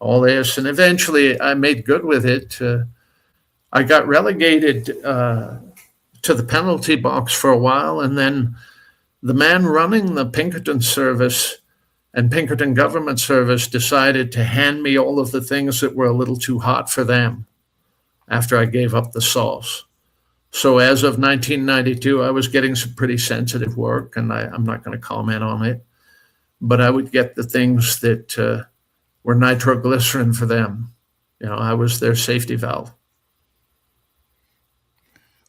all this. And eventually I made good with it. I got relegated to the penalty box for a while. And then the man running the Pinkerton service and Pinkerton government service decided to hand me all of the things that were a little too hot for them after I gave up the sauce. So as of 1992, I was getting some pretty sensitive work, and I'm not going to comment on it, but I would get the things that were nitroglycerin for them. You know, I was their safety valve.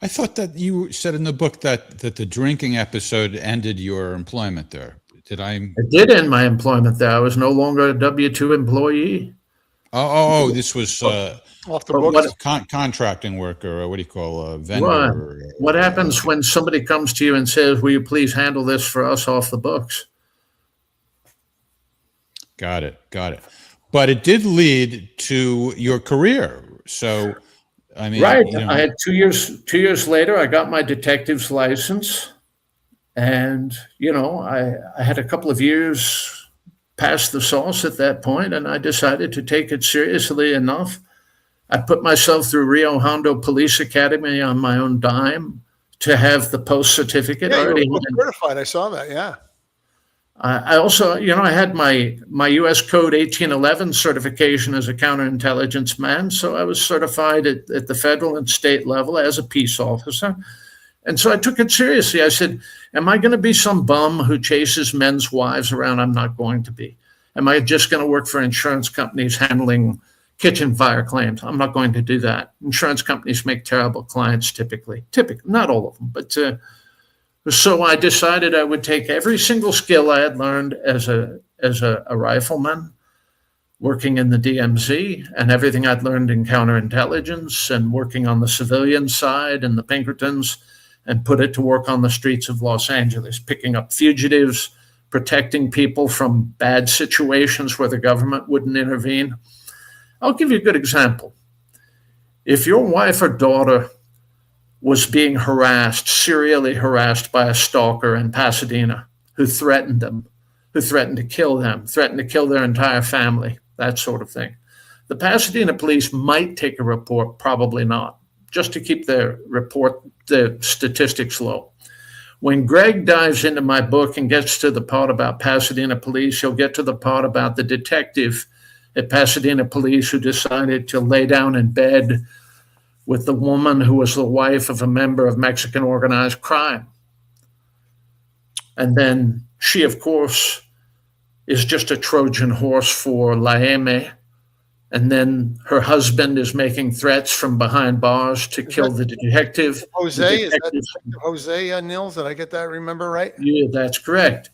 I thought that you said in the book that the drinking episode ended your employment there. I did end my employment there. I was no longer a W-2 employee. This was off the books. Contracting worker, or what do you call a Right. vendor? What happens when somebody comes to you and says, will you please handle this for us off the books? Got it. But it did lead to your career. So, I mean, Right. you know, I had 2 years. 2 years later, I got my detective's license, and I had a couple of years past the sauce at that point, and I decided to take it seriously enough. I put myself through Rio Hondo Police Academy on my own dime to have the post certificate Yeah, already. you were certified. I saw that. Yeah. I also, I had my U.S. Code 1811 certification as a counterintelligence man. So I was certified at the federal and state level as a peace officer. And so I took it seriously. I said, am I going to be some bum who chases men's wives around? I'm not going to be. Am I just going to work for insurance companies handling kitchen fire claims? I'm not going to do that. Insurance companies make terrible clients typically, not all of them, but so I decided I would take every single skill I had learned as a rifleman working in the DMZ and everything I'd learned in counterintelligence and working on the civilian side and the Pinkertons, and put it to work on the streets of Los Angeles, picking up fugitives, protecting people from bad situations where the government wouldn't intervene. I'll give you a good example. If your wife or daughter was being serially harassed by a stalker in Pasadena who threatened to kill them, threatened to kill their entire family, that sort of thing, the Pasadena police might take a report, probably not, just to keep the statistics low. When Greg dives into my book and gets to the part about Pasadena police, he'll get to the part about the detective at Pasadena police who decided to lay down in bed with the woman who was the wife of a member of Mexican organized crime. And then she, of course, is just a Trojan horse for Laeme. And then her husband is making threats from behind bars to kill the detective. Jose, is that Jose Nils? Did I get that? Remember right? Yeah, that's correct.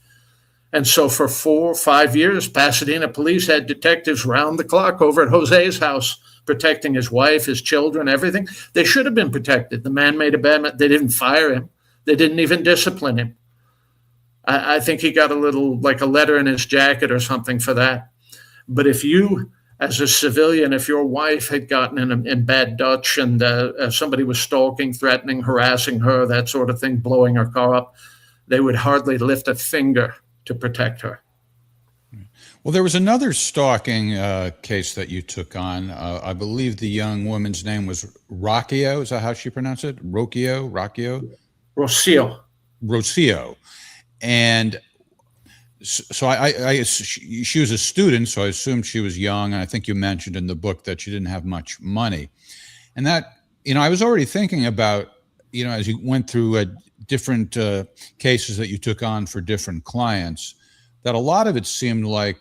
And so for 4 or 5 years, Pasadena police had detectives round the clock over at Jose's house, protecting his wife, his children, everything. They should have been protected. The man made a bad. They didn't fire him. They didn't even discipline him. I think he got a letter in his jacket or something for that. But if you, as a civilian, if your wife had gotten in bad Dutch and somebody was stalking, threatening, harassing her, that sort of thing, blowing her car up, they would hardly lift a finger to protect her. Well, there was another stalking case that you took on. I believe the young woman's name was Rocio. Is that how she pronounced it? Rocio? Rocio. And so she was a student, so I assumed she was young. And I think you mentioned in the book that she didn't have much money. And that, I was already thinking about, as you went through different cases that you took on for different clients, that a lot of it seemed like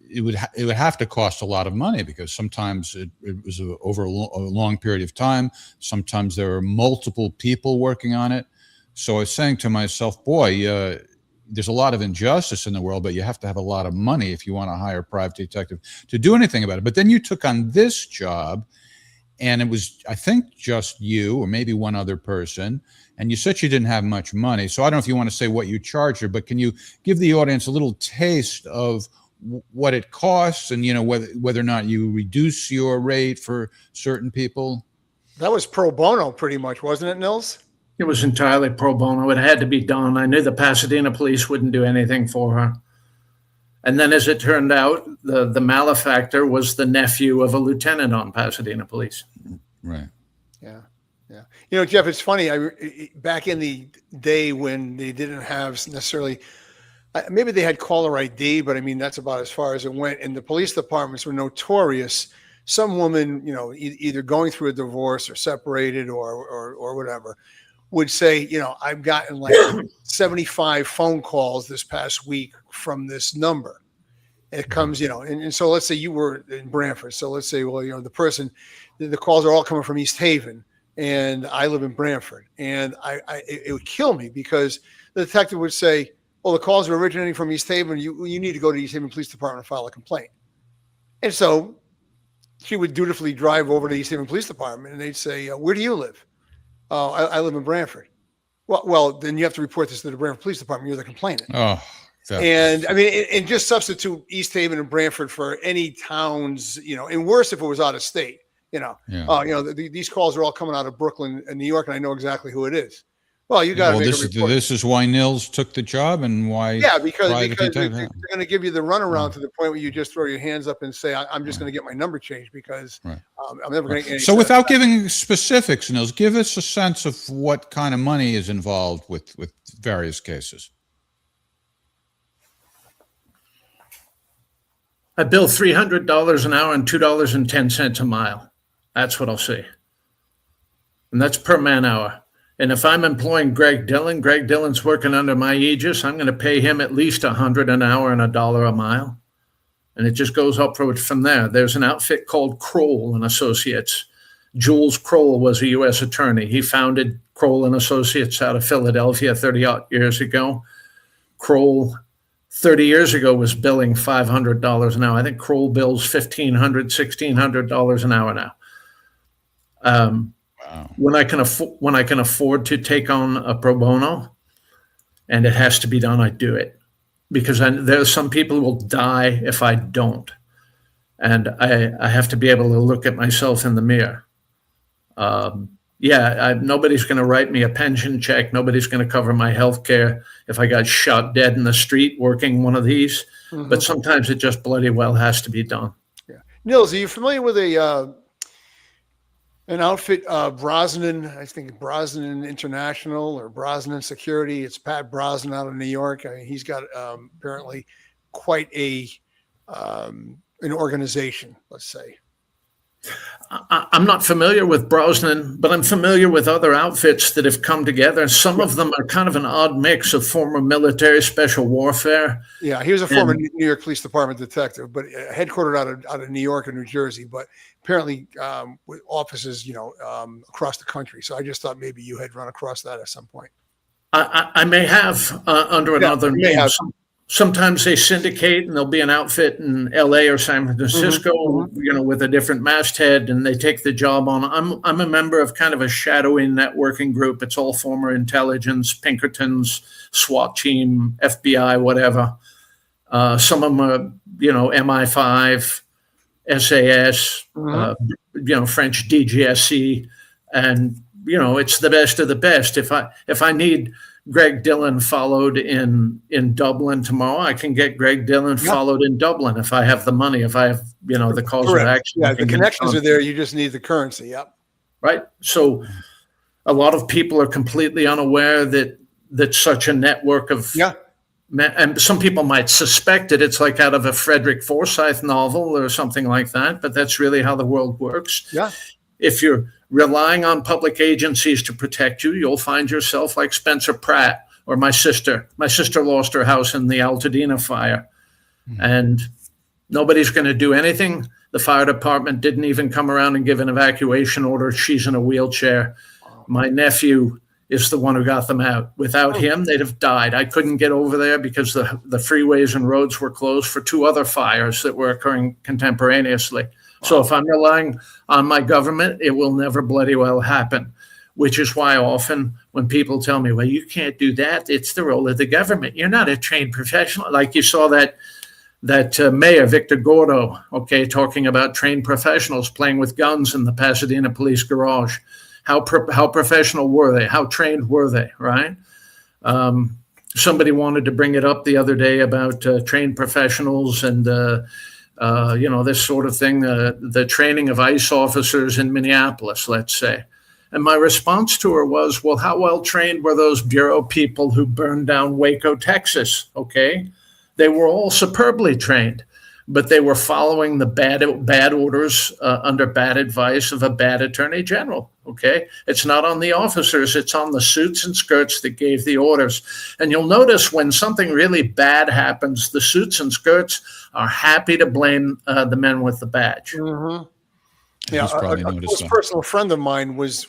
it would have to cost a lot of money, because sometimes it was over a long period of time. Sometimes there were multiple people working on it. So I was saying to myself, boy, there's a lot of injustice in the world, but you have to have a lot of money if you want to hire a private detective to do anything about it. But then you took on this job, and it was, I think, just you or maybe one other person. And you said you didn't have much money. So I don't know if you want to say what you charged her, but can you give the audience a little taste of what it costs, and whether or not you reduce your rate for certain people? That was pro bono, pretty much, wasn't it, Nils? It was entirely pro bono. It had to be done. I knew the Pasadena police wouldn't do anything for her. And then, as it turned out, the malefactor was the nephew of a lieutenant on Pasadena police. Right. Yeah. Jeff, it's funny. Back in the day when they didn't have necessarily, maybe they had caller ID, but I mean, that's about as far as it went. And the police departments were notorious. Some woman, either going through a divorce or separated or whatever, would say, I've gotten like 75 phone calls this past week from this number. It comes, and so let's say you were in Branford. So let's say, well, the calls are all coming from East Haven, and I live in Branford, and it would kill me, because the detective would say, well, the calls are originating from East Haven. You need to go to East Haven Police Department and file a complaint. And so she would dutifully drive over to the East Haven Police Department, and they'd say, where do you live? Oh, I live in Branford. Well, then you have to report this to the Branford Police Department. You're the complainant. Oh, and I mean, and just substitute East Haven and Branford for any towns, and worse if it was out of state, these calls are all coming out of Brooklyn and New York, and I know exactly who it is. Well, you got to make a report. This is why Nils took the job and why. Yeah, because they're going to give you the runaround to the point where you just throw your hands up and say, I'm just going to get my number changed because I'm never going to get any. So without giving specifics, Nils, give us a sense of what kind of money is involved with various cases. I bill $300 an hour and $2.10 a mile. That's what I'll say. And that's per man hour. And if I'm employing Greg Dillon's working under my aegis, I'm going to pay him at least $100 an hour and $1 a mile. And it just goes upward from there. There's an outfit called Kroll and Associates. Jules Kroll was a U.S. attorney. He founded Kroll and Associates out of Philadelphia 30 years ago. Kroll 30 years ago was billing $500 an hour. I think Kroll bills $1,500, $1,600 an hour now. When I can afford to take on a pro bono, and it has to be done, I do it, because there's some people who will die if I don't, and I have to be able to look at myself in the mirror. Nobody's going to write me a pension check. Nobody's going to cover my health care if I got shot dead in the street working one of these. Mm-hmm. But sometimes it just bloody well has to be done. Yeah. Nils, are you familiar with an outfit, Brosnan, I think Brosnan International or Brosnan Security? It's Pat Brosnan out of New York. I mean, he's got apparently quite an organization, let's say. I'm not familiar with Brosnan, but I'm familiar with other outfits that have come together. Some of them are kind of an odd mix of former military special warfare. Yeah, he was a former New York Police Department detective, but headquartered out of New York and New Jersey, but apparently with offices, across the country. So I just thought maybe you had run across that at some point. I may have under another name. Sometimes they syndicate, and there'll be an outfit in L.A. or San Francisco, with a different masthead, and they take the job on. I'm a member of kind of a shadowy networking group. It's all former intelligence, Pinkertons, SWAT team, FBI, whatever. Some of them are, MI5, SAS, French DGSC, and it's the best of the best. If I need Greg Dillon followed in Dublin tomorrow, I can get Greg Dillon followed in Dublin if I have the money, if I have, the cause of action. Yeah, the connections are there. You just need the currency. Yep. Right. So a lot of people are completely unaware that such a network of, and some people might suspect it. It's like out of a Frederick Forsyth novel or something like that, but that's really how the world works. Yeah. If you're relying on public agencies to protect you, you'll find yourself like Spencer Pratt or my sister. My sister lost her house in the Altadena fire, and nobody's going to do anything. The fire department didn't even come around and give an evacuation order. She's in a wheelchair. My nephew is the one who got them out. Without him, they'd have died. I couldn't get over there because the freeways and roads were closed for 2 other fires that were occurring contemporaneously. So if I'm relying on my government, it will never bloody well happen, which is why often when people tell me, well, you can't do that, it's the role of the government. You're not a trained professional. Like you saw that mayor, Victor Gordo, talking about trained professionals playing with guns in the Pasadena police garage. How professional were they? How trained were they, right? Somebody wanted to bring it up the other day about trained professionals and this sort of thing, the training of ICE officers in Minneapolis, let's say. And my response to her was, well, how well trained were those bureau people who burned down Waco, Texas? They were all superbly trained, but they were following the bad orders under bad advice of a bad attorney general. It's not on the officers, it's on the suits and skirts that gave the orders. And you'll notice when something really bad happens, the suits and skirts are happy to blame the men with the badge. Mm-hmm. Yeah, a close personal friend of mine was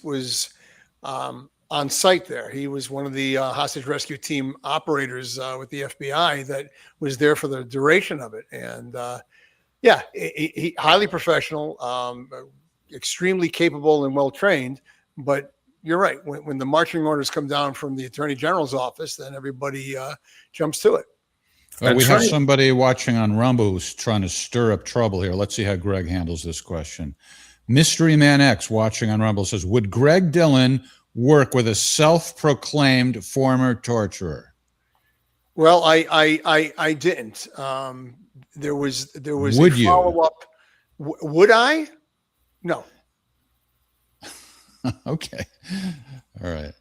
on site there. He was one of the hostage rescue team operators with the FBI that was there for the duration of it. And yeah, he highly professional, extremely capable and well trained. But you're right. When the marching orders come down from the Attorney General's office, then everybody jumps to it. Well, we have somebody watching on Rumble who's trying to stir up trouble here. Let's see how Greg handles this question. Mystery Man X watching on Rumble says, would Greg Dillon work with a self-proclaimed former torturer? Well, I didn't. There was Would a you? follow-up. Would I? No. Okay. All right.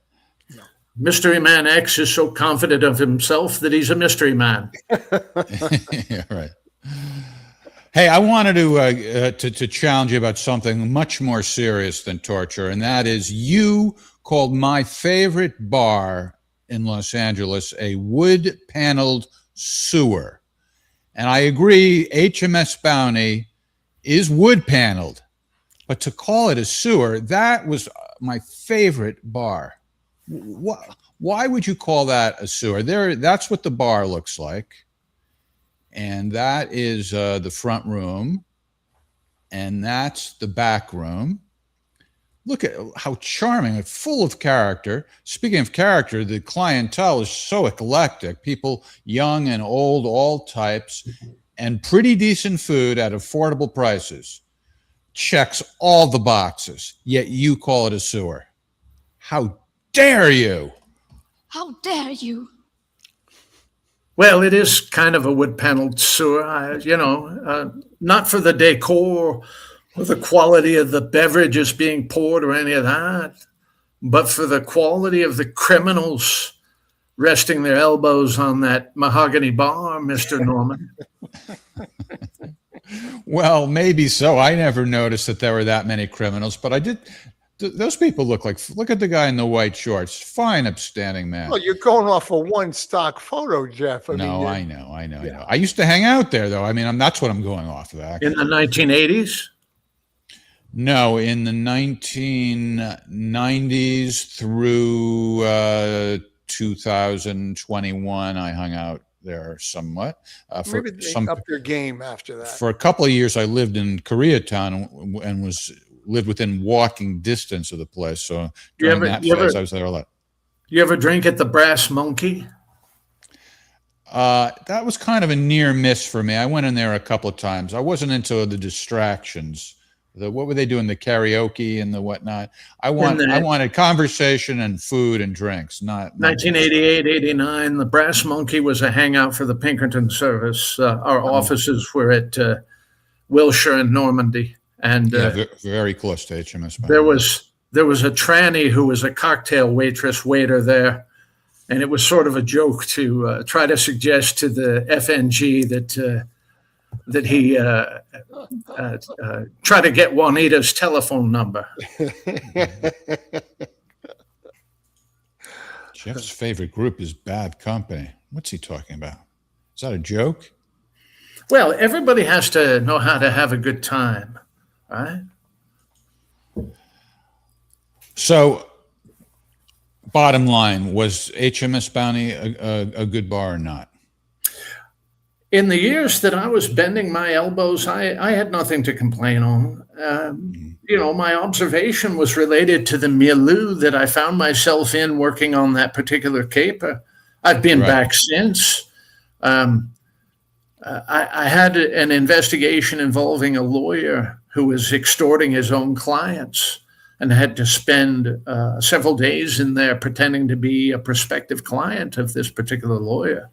Mystery Man X is so confident of himself that he's a mystery man. Yeah, right. Hey, I wanted to challenge you about something much more serious than torture, and that is you called my favorite bar in Los Angeles a wood-paneled sewer. And I agree, HMS Bounty is wood-paneled, but to call it a sewer, that was my favorite bar. Why would you call that a sewer? That's what the bar looks like. And that is the front room. And that's the back room. Look at how charming and full of character. Speaking of character, the clientele is so eclectic. People young and old, all types, and pretty decent food at affordable prices. Checks all the boxes, yet you call it a sewer. How dare you? How dare you? Well, it is kind of a wood-paneled sewer, not for the decor or the quality of the beverages being poured or any of that, but for the quality of the criminals resting their elbows on that mahogany bar, Mr. Norman. Well, maybe so. I never noticed that there were that many criminals, but I did. Those people look at the guy in the white shorts. Fine, upstanding man. Well, you're going off of one stock photo, Jeff. I know. I used to hang out there, though. I mean, that's what I'm going off of. Actually. In the 1980s? No, in the 1990s through 2021, I hung out there somewhat. Maybe they upped their game after that. For a couple of years, I lived in Koreatown and lived within walking distance of the place. So during that phase, I was there a lot. You ever drink at the Brass Monkey? That was kind of a near miss for me. I went in there a couple of times. I wasn't into the distractions. What were they doing? The karaoke and the whatnot. I wanted conversation and food and drinks. Not 1988, 89. The Brass Monkey was a hangout for the Pinkerton service. Our offices were at Wilshire and Normandy. And very close to HMS. There was a tranny who was a cocktail waiter there, and it was sort of a joke to try to suggest to the FNG that he try to get Juanita's telephone number. Jeff's favorite group is Bad Company. What's he talking about? Is that a joke? Well, everybody has to know how to have a good time. Right. So, bottom line, was HMS Bounty a good bar or not? In the years that I was bending my elbows, I had nothing to complain on. My observation was related to the milieu that I found myself in working on that particular caper. I've been back since. I had an investigation involving a lawyer who was extorting his own clients and had to spend several days in there pretending to be a prospective client of this particular lawyer.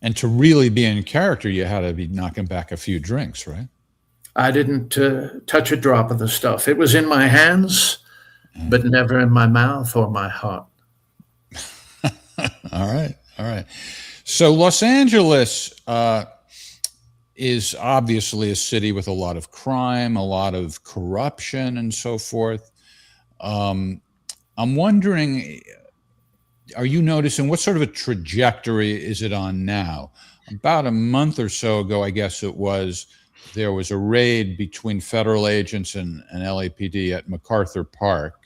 And to really be in character, you had to be knocking back a few drinks, right? I didn't touch a drop of the stuff. It was in my hands, but never in my mouth or my heart. All right. So Los Angeles is obviously a city with a lot of crime, a lot of corruption, and so forth. I'm wondering, are you noticing what sort of a trajectory is it on now? About a month or so ago, I guess it was, there was a raid between federal agents and LAPD at MacArthur Park.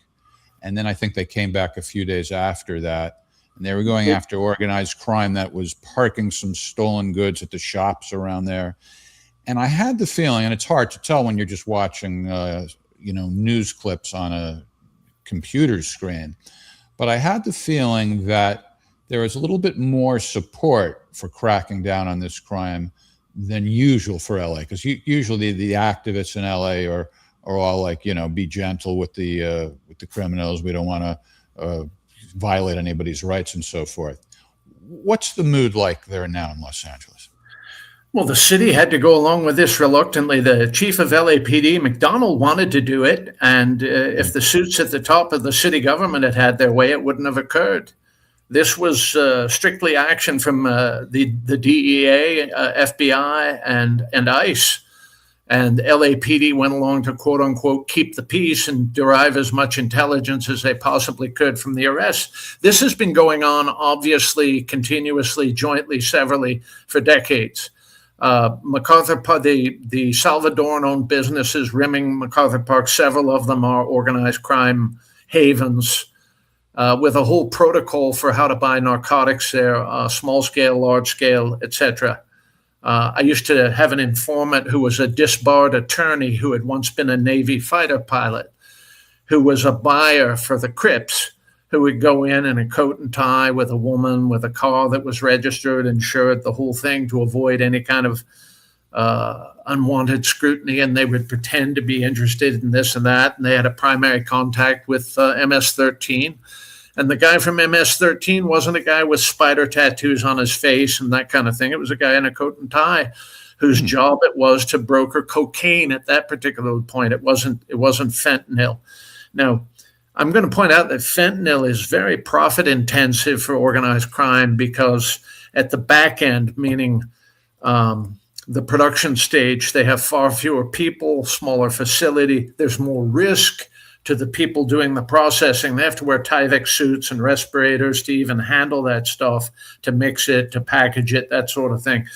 And then I think they came back a few days after that, and they were going after organized crime that was parking some stolen goods at the shops around there. And I had the feeling, and it's hard to tell when you're just watching, news clips on a computer screen, but I had the feeling that there was a little bit more support for cracking down on this crime than usual for LA, because usually the activists in LA are all like, be gentle with the criminals. We don't want to violate anybody's rights and so forth. What's the mood like there now in Los Angeles? Well, the city had to go along with this reluctantly. The chief of LAPD, McDonald, wanted to do it. And if the suits at the top of the city government had had their way, it wouldn't have occurred. This was strictly action from the DEA, FBI, and ICE. And LAPD went along to, quote unquote, keep the peace and derive as much intelligence as they possibly could from the arrests. This has been going on, obviously, continuously, jointly, severally for decades. MacArthur Park, the Salvadoran-owned businesses rimming MacArthur Park, several of them are organized crime havens with a whole protocol for how to buy narcotics there, small scale, large scale, etc. I used to have an informant who was a disbarred attorney who had once been a Navy fighter pilot, who was a buyer for the Crips, who would go in a coat and tie with a woman with a car that was registered, insured, the whole thing, to avoid any kind of unwanted scrutiny. And they would pretend to be interested in this and that. And they had a primary contact with MS-13. And the guy from MS-13 wasn't a guy with spider tattoos on his face and that kind of thing. It was a guy in a coat and tie whose job it was to broker cocaine at that particular point. It wasn't fentanyl. Now, I'm going to point out that fentanyl is very profit intensive for organized crime, because at the back end, meaning the production stage, they have far fewer people, smaller facility. There's more risk to the people doing the processing. They have to wear Tyvek suits and respirators to even handle that stuff, to mix it, to package it, that sort of thing.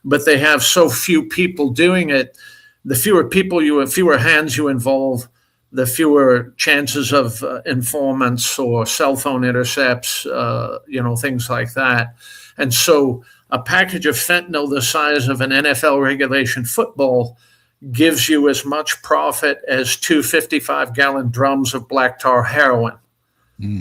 But they have so few people doing it. The fewer people fewer hands you involve, the fewer chances of informants or cell phone intercepts, things like that. And so a package of fentanyl the size of an NFL regulation football gives you as much profit as 2 55-gallon drums of black tar heroin.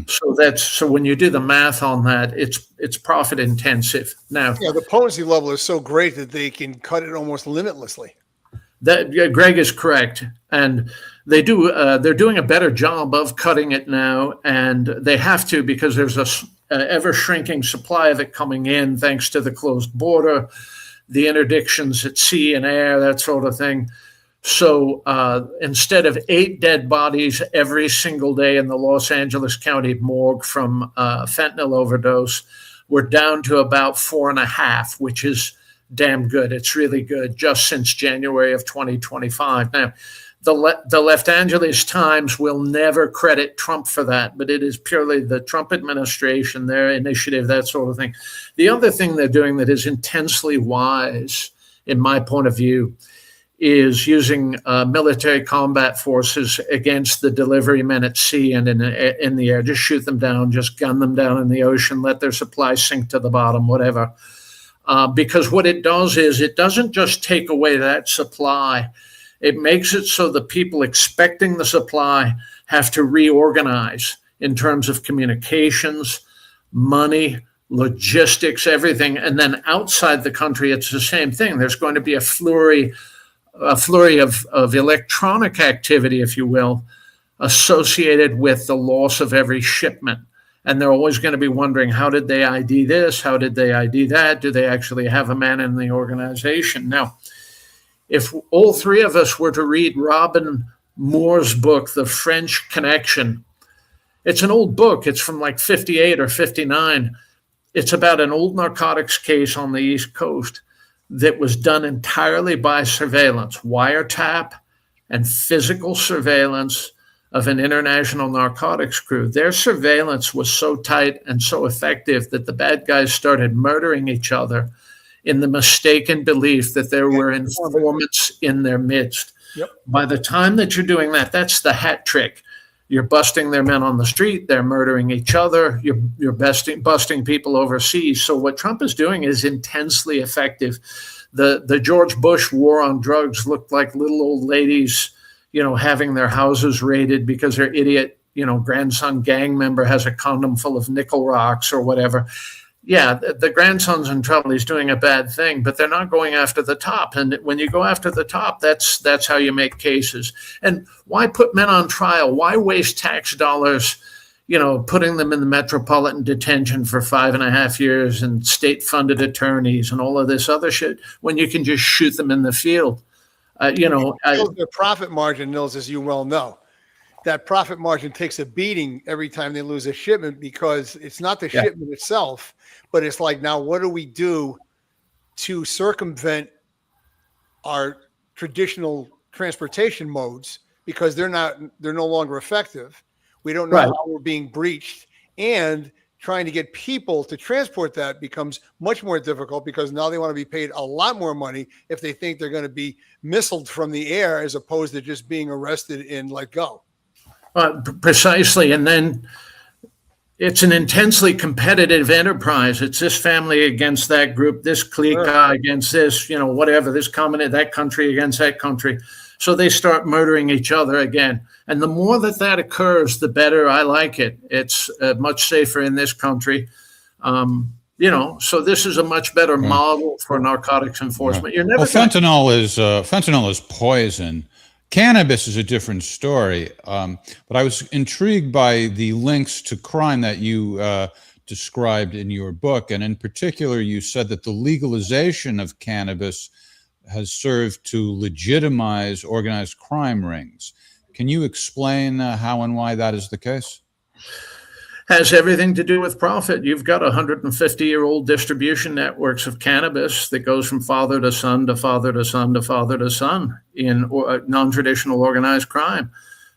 So when you do the math on that, it's profit intensive. Now, the potency level is so great that they can cut it almost limitlessly. Greg is correct, and they're doing a better job of cutting it now, and they have to, because there's a ever shrinking supply of it coming in, thanks to the closed border, the interdictions at sea and air, that sort of thing. So instead of 8 dead bodies every single day in the Los Angeles County morgue from fentanyl overdose, we're down to about 4.5, which is damn good. It's really good, just since January of 2025. Now, the Los Angeles Times will never credit Trump for that, but it is purely the Trump administration, their initiative, that sort of thing. The other thing they're doing that is intensely wise, in my point of view, is using military combat forces against the delivery men at sea and in the air. Just shoot them down, just gun them down in the ocean, let their supplies sink to the bottom, whatever. Because what it does is it doesn't just take away that supply. It makes it so the people expecting the supply have to reorganize in terms of communications, money, logistics, everything. And then outside the country, it's the same thing. There's going to be a flurry of electronic activity, if you will, associated with the loss of every shipment. And they're always going to be wondering, how did they ID this? How did they ID that? Do they actually have a man in the organization? Now, if all three of us were to read Robin Moore's book, The French Connection, it's an old book. It's from like 58 or 59. It's about an old narcotics case on the East Coast that was done entirely by surveillance, wiretap and physical surveillance of an international narcotics crew. Their surveillance was so tight and so effective that the bad guys started murdering each other in the mistaken belief that there were informants in their midst. Yep. By the time that you're doing that, that's the hat trick. You're busting their men on the street. They're murdering each other. You're busting people overseas. So what Trump is doing is intensely effective. The George Bush war on drugs looked like little old ladies, having their houses raided because their idiot, grandson gang member has a condom full of nickel rocks or whatever. Yeah, the grandson's in trouble. He's doing a bad thing, but they're not going after the top. And when you go after the top, that's how you make cases. And why put men on trial? Why waste tax dollars, putting them in the metropolitan detention for 5.5 years and state-funded attorneys and all of this other shit when you can just shoot them in the field? The profit margin, Nils, as you well know, that profit margin takes a beating every time they lose a shipment because it's not the shipment itself, but it's like, now what do we do to circumvent our traditional transportation modes because they're no longer effective. We don't know how we're being breached, and trying to get people to transport that becomes much more difficult because now they want to be paid a lot more money if they think they're going to be missiled from the air as opposed to just being arrested and let go. Precisely. And then it's an intensely competitive enterprise. It's this family against that group, this clique against this, whatever, this combination, that country against that country. So they start murdering each other again. And the more that occurs, the better. I like it. It's much safer in this country. So this is a much better model for narcotics enforcement. You're never fentanyl is poison. Cannabis is a different story. But I was intrigued by the links to crime that you described in your book. And in particular, you said that the legalization of cannabis has served to legitimize organized crime rings. Can you explain how and why that is the case? Has everything to do with profit. You've got 150-year-old distribution networks of cannabis that goes from father to son to father to son to father to son in non-traditional organized crime.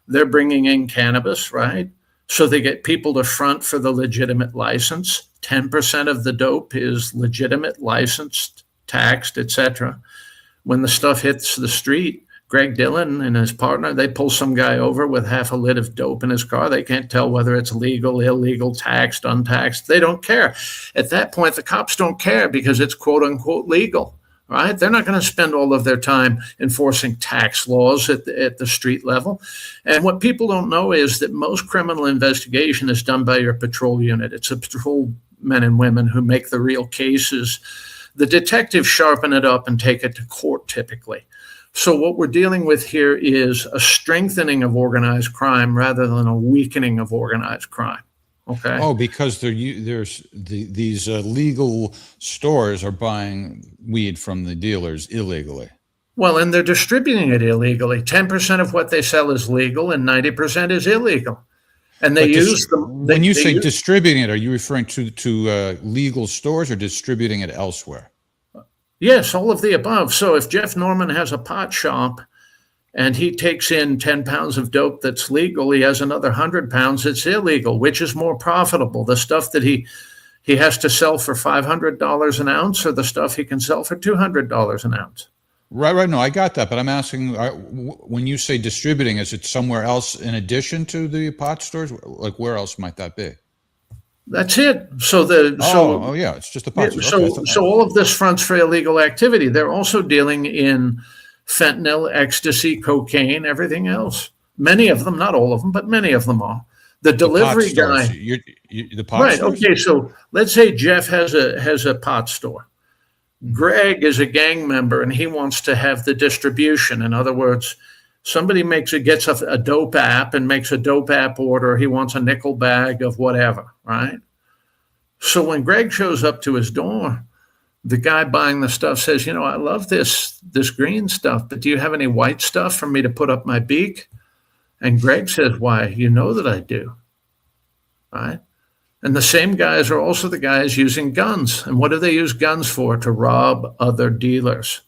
They're bringing in cannabis, right? So they get people to front for the legitimate license. 10% of the dope is legitimate, licensed, taxed, etc. When the stuff hits the street, Greg Dillon and his partner, they pull some guy over with half a lid of dope in his car. They can't tell whether it's legal, illegal, taxed, untaxed. They don't care. At that point, the cops don't care because it's quote unquote legal, right? They're not going to spend all of their time enforcing tax laws at the street level. And what people don't know is that most criminal investigation is done by your patrol unit. It's a patrol men and women who make the real cases. The detectives sharpen it up and take it to court typically. So what we're dealing with here is a strengthening of organized crime rather than a weakening of organized crime. Okay. Oh, because these legal stores are buying weed from the dealers illegally. Well, and they're distributing it illegally. 10% of what they sell is legal and 90% is illegal. And they use them. When you say distributing it, are you referring to legal stores or distributing it elsewhere? Yes, all of the above. So if Jeff Norman has a pot shop and he takes in 10 pounds of dope that's legal, he has another 100 pounds that's illegal. Which is more profitable? The stuff that he has to sell for $500 an ounce or the stuff he can sell for $200 an ounce? Right. No, I got that. But I'm asking, when you say distributing, is it somewhere else in addition to the pot stores? Like where else might that be? That's it. So it's just a pot store. So all of this fronts for illegal activity. They're also dealing in fentanyl, ecstasy, cocaine, everything else. Many of them, not all of them, but many of them are. The delivery guy. The pot right. stores? Okay. So let's say Jeff has a pot store. Greg is a gang member and he wants to have the distribution. In other words, somebody gets a dope app and makes a dope app order. He wants a nickel bag of whatever, right? So when Greg shows up to his door, the guy buying the stuff says, I love this green stuff, but do you have any white stuff for me to put up my beak? And Greg says, why, you know that I do, right? And the same guys are also the guys using guns. And what do they use guns for? To rob other dealers.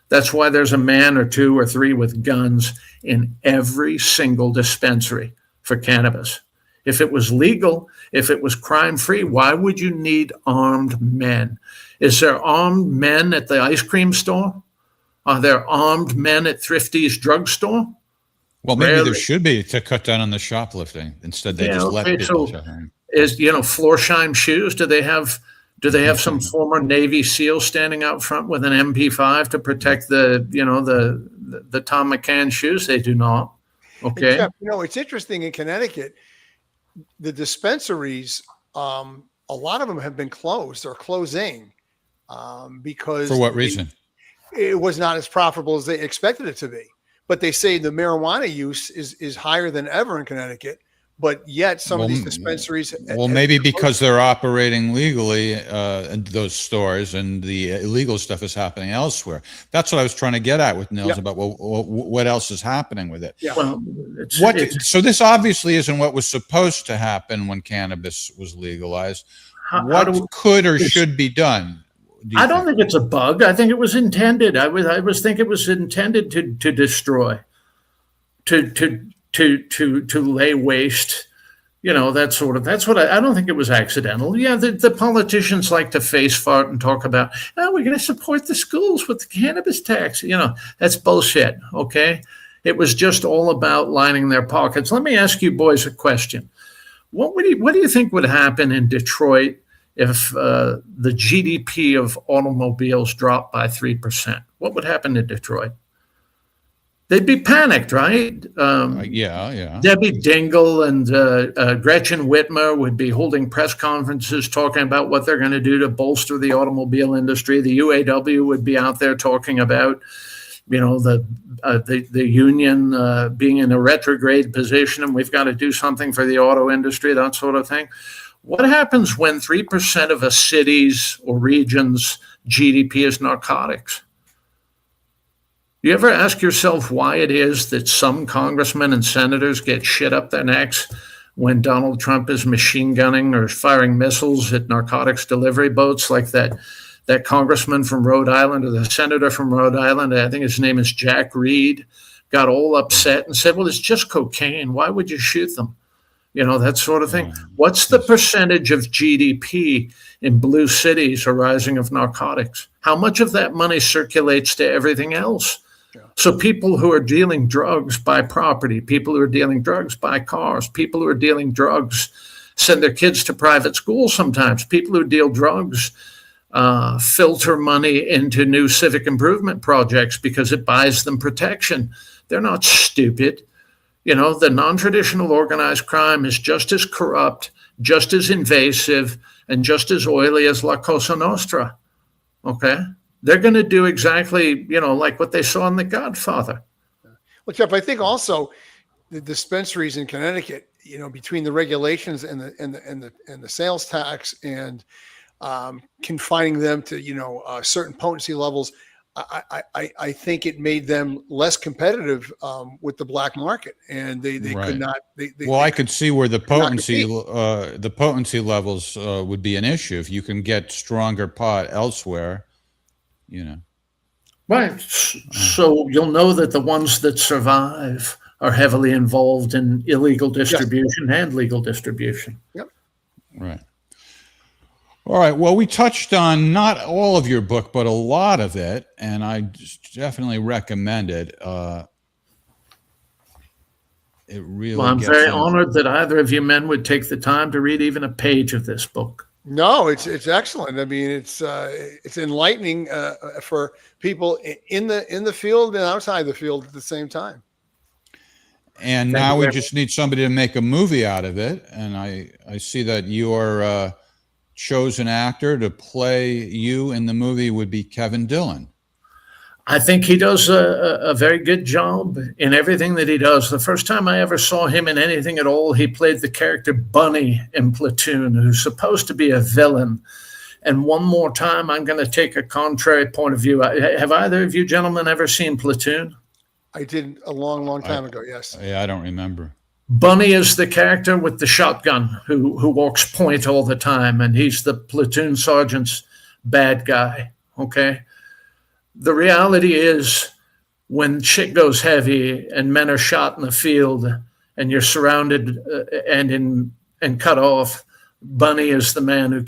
That's why there's a man or two or three with guns in every single dispensary for cannabis. If it was legal, if it was crime-free, why would you need armed men? Is there armed men at the ice cream store? Are there armed men at Thrifty's drugstore? Well, maybe Rarely. there should be to cut down on the shoplifting. Instead, they just let people. Is Florsheim shoes? Do they have some former Navy SEAL standing out front with an MP5 to protect the Tom McCann shoes? They do not. Okay. Jeff, it's interesting in Connecticut, the dispensaries, a lot of them have been closed or closing because for what reason? It was not as profitable as they expected it to be. But they say the marijuana use is higher than ever in Connecticut. But yet some of these dispensaries. Well, maybe because they're operating legally in those stores, and the illegal stuff is happening elsewhere. That's what I was trying to get at with Nils about what else is happening with it. Yeah. Well, so this obviously isn't what was supposed to happen when cannabis was legalized. What could or should be done? I don't think it's a bug. I think it was intended. I think it was intended to destroy, to lay waste, that's what I don't think it was accidental. Yeah, the politicians like to face fart and talk about, we're going to support the schools with the cannabis tax. That's bullshit. Okay. It was just all about lining their pockets. Let me ask you boys a question. What do you think would happen in Detroit if the GDP of automobiles dropped by 3%? What would happen to Detroit? They'd be panicked, right? Yeah. Debbie Dingell and Gretchen Whitmer would be holding press conferences talking about what they're going to do to bolster the automobile industry. The UAW would be out there talking about, the union being in a retrograde position, and we've got to do something for the auto industry, that sort of thing. What happens when 3% of a city's or region's GDP is narcotics? You ever ask yourself why it is that some congressmen and senators get shit up their necks when Donald Trump is machine gunning or firing missiles at narcotics delivery boats, like that congressman from Rhode Island or the senator from Rhode Island, I think his name is Jack Reed, got all upset and said, well, it's just cocaine. Why would you shoot them? That sort of thing. What's the percentage of GDP in blue cities arising of narcotics? How much of that money circulates to everything else? So people who are dealing drugs buy property, people who are dealing drugs buy cars, people who are dealing drugs send their kids to private schools sometimes. People who deal drugs filter money into new civic improvement projects because it buys them protection. They're not stupid. The non-traditional organized crime is just as corrupt, just as invasive, and just as oily as La Cosa Nostra. Okay? They're going to do exactly, like what they saw in The Godfather. Well, Jeff, I think also the dispensaries in Connecticut, between the regulations and the sales tax and confining them to certain potency levels, I think it made them less competitive with the black market, and they could not. I could see where the potency levels would be an issue if you can get stronger pot elsewhere. Right. So you'll know that the ones that survive are heavily involved in illegal distribution and legal distribution. Yep. Right. All right. Well, we touched on not all of your book, but a lot of it, and I definitely recommend it. It really. Well, I'm very honored that either of you men would take the time to read even a page of this book. No, it's excellent. I mean, it's enlightening for people in the field and outside the field at the same time. And now we just need somebody to make a movie out of it. And I see that your chosen actor to play you in the movie would be Kevin Dillon. I think he does a very good job in everything that he does. The first time I ever saw him in anything at all, he played the character Bunny in Platoon, who's supposed to be a villain. And one more time, I'm going to take a contrary point of view. Have either of you gentlemen ever seen Platoon? I did a long time ago, yes. Yeah, I don't remember. Bunny is the character with the shotgun who walks point all the time, and he's the platoon sergeant's bad guy, okay? The reality is when shit goes heavy and men are shot in the field and you're surrounded and cut off, Bunny is the man who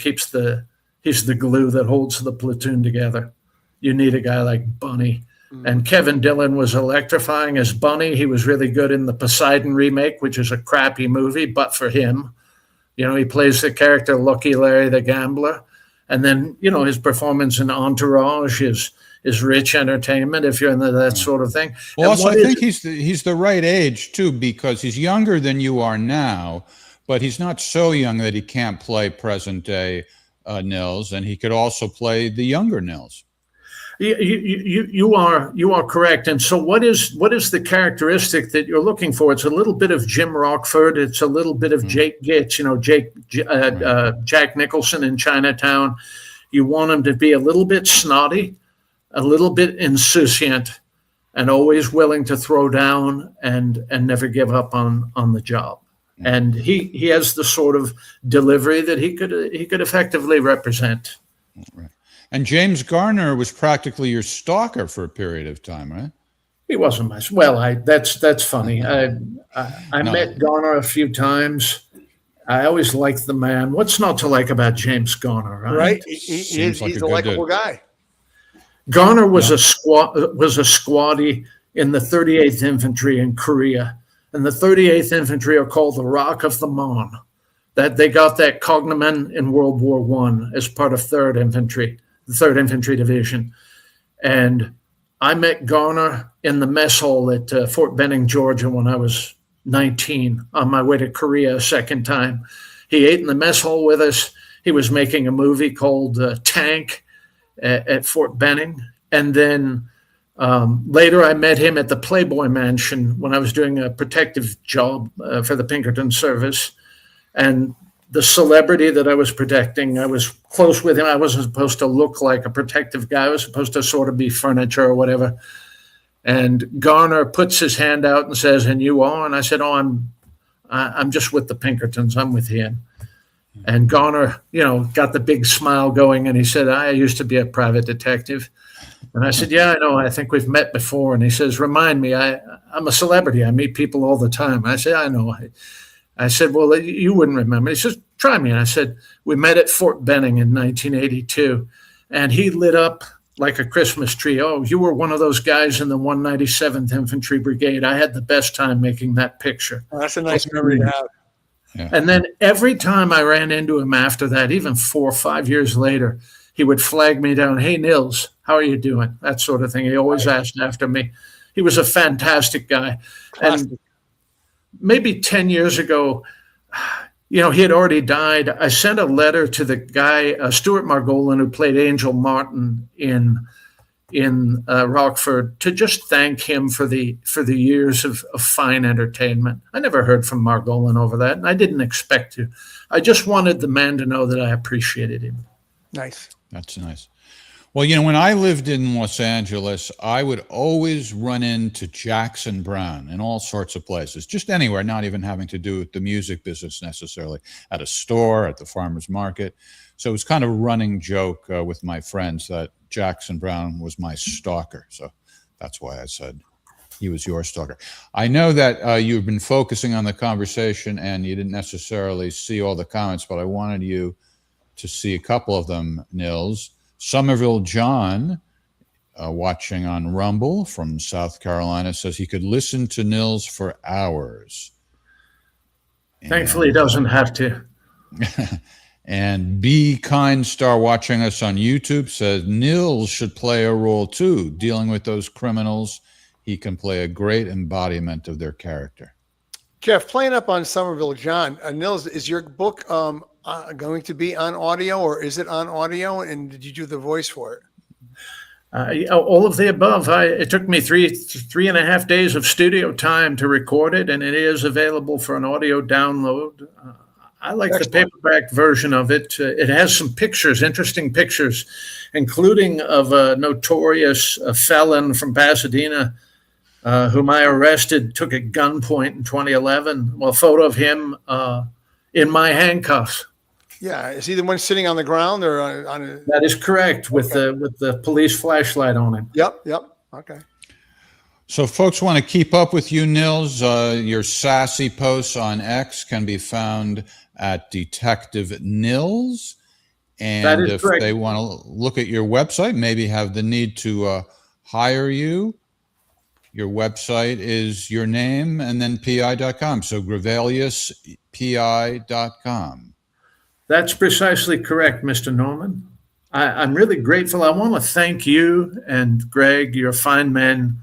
he's the glue that holds the platoon together. You need a guy like Bunny. And Kevin Dillon was electrifying as Bunny. He was really good in the Poseidon remake, which is a crappy movie, but for him, he plays the character Lucky Larry the Gambler. And then, his performance in Entourage is rich entertainment if you're into that sort of thing. Well, also, I think he's the right age, too, because he's younger than you are now, but he's not so young that he can't play present-day Nils, and he could also play the younger Nils. You are correct. And so what is the characteristic that you're looking for? It's a little bit of Jim Rockford. It's a little bit of Jake Gitch, Jack Nicholson in Chinatown. You want him to be a little bit snotty, a little bit insouciant, and always willing to throw down and never give up on the job. And he has the sort of delivery that he could effectively represent. Right. And James Garner was practically your stalker for a period of time, right? He wasn't my that's funny. I met Garner a few times. I always liked the man. What's not to like about James Garner, right? Right. He's a likable guy. Garner was a squatty in the 38th Infantry in Korea. And the 38th Infantry are called the Rock of the Mon. That they got that cognomen in World War I as part of 3rd Infantry, the 3rd Infantry Division. And I met Garner in the mess hall at Fort Benning, Georgia when I was 19 on my way to Korea a second time. He ate in the mess hall with us. He was making a movie called Tank at Fort Benning. And then later I met him at the Playboy Mansion when I was doing a protective job for the Pinkerton service. And the celebrity that I was protecting, I was close with him. I wasn't supposed to look like a protective guy. I was supposed to sort of be furniture or whatever. And Garner puts his hand out and says, "And you are?" And I said, "Oh, I'm just with the Pinkertons. I'm with him." And Garner, got the big smile going, and he said, "I used to be a private detective." And I said, "Yeah, I know. I think we've met before." And he says, "Remind me, I'm a celebrity. I meet people all the time." And I said, "I know." I said, "Well, you wouldn't remember." He says, "Try me." And I said, "We met at Fort Benning in 1982. And he lit up like a Christmas tree. "Oh, you were one of those guys in the 197th Infantry Brigade. I had the best time making that picture." Well, that's a nice memory to have. Yeah. And then every time I ran into him after that, even 4 or 5 years later, he would flag me down. "Hey, Nils, how are you doing?" That sort of thing. He always asked after me. He was a fantastic guy. Classic. And maybe 10 years ago, he had already died. I sent a letter to the guy, Stuart Margolin, who played Angel Martin in Rockford, to just thank him for the years of fine entertainment. I never heard from Margolin over that, and I didn't expect to. I just wanted the man to know that I appreciated him. Nice. That's nice. Well, when I lived in Los Angeles, I would always run into Jackson Browne in all sorts of places, just anywhere, not even having to do with the music business necessarily, at a store, at the farmer's market. So it was kind of a running joke with my friends that Jackson Browne was my stalker. So that's why I said he was your stalker. I know that you've been focusing on the conversation and you didn't necessarily see all the comments, but I wanted you to see a couple of them, Nils. Somerville John, watching on Rumble from South Carolina, says he could listen to Nils for hours. Thankfully, he doesn't have to. And B. Kind Star, watching us on YouTube, says Nils should play a role too. Dealing with those criminals, he can play a great embodiment of their character. Jeff, playing up on Somerville John, Nils, is your book going to be on audio, or is it on audio? And did you do the voice for it? All of the above. It took me three and a half days of studio time to record it, and it is available for an audio download. I like the paperback version of it. It has some pictures, interesting pictures, including of a notorious felon from Pasadena whom I arrested, took at gunpoint in 2011. Well, a photo of him in my handcuffs. Yeah, is he the one sitting on the ground or on a... That is correct, with the police flashlight on him. Yep. Okay. So folks want to keep up with you, Nils. Your sassy posts on X can be found at Detective Nils. And if they want to look at your website, maybe have the need to hire you, your website is your name and then pi.com. So GrevilliusPI.com. That's precisely correct, Mr. Norman. I'm really grateful. I want to thank you and Greg, your fine men,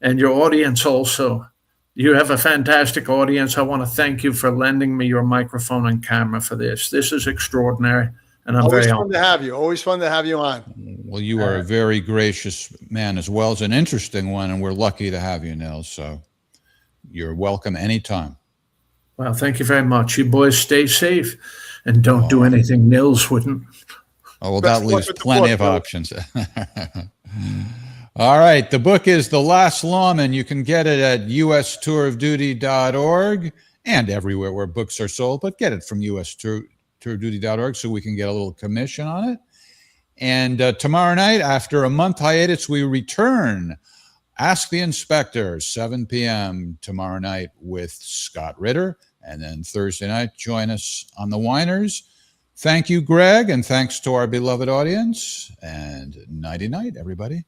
and your audience also. You have a fantastic audience. I want to thank you for lending me your microphone and camera for this. This is extraordinary, and I'm Always very fun honored. to have you. Always fun to have you on. Well, you are a very gracious man as well as an interesting one, and we're lucky to have you, Nils. So you're welcome anytime. Well, thank you very much. You boys stay safe and don't do anything Nils wouldn't. Oh, well, that leaves plenty of options. All right. The book is The Last Lawman. You can get it at ustourofduty.org and everywhere where books are sold, but get it from ustourofduty.org so we can get a little commission on it. And tomorrow night, after a month hiatus, we return. Ask the Inspector, 7 p.m. tomorrow night with Scott Ritter. And then Thursday night, join us on The Whiners. Thank you, Greg, and thanks to our beloved audience. And nighty-night, everybody.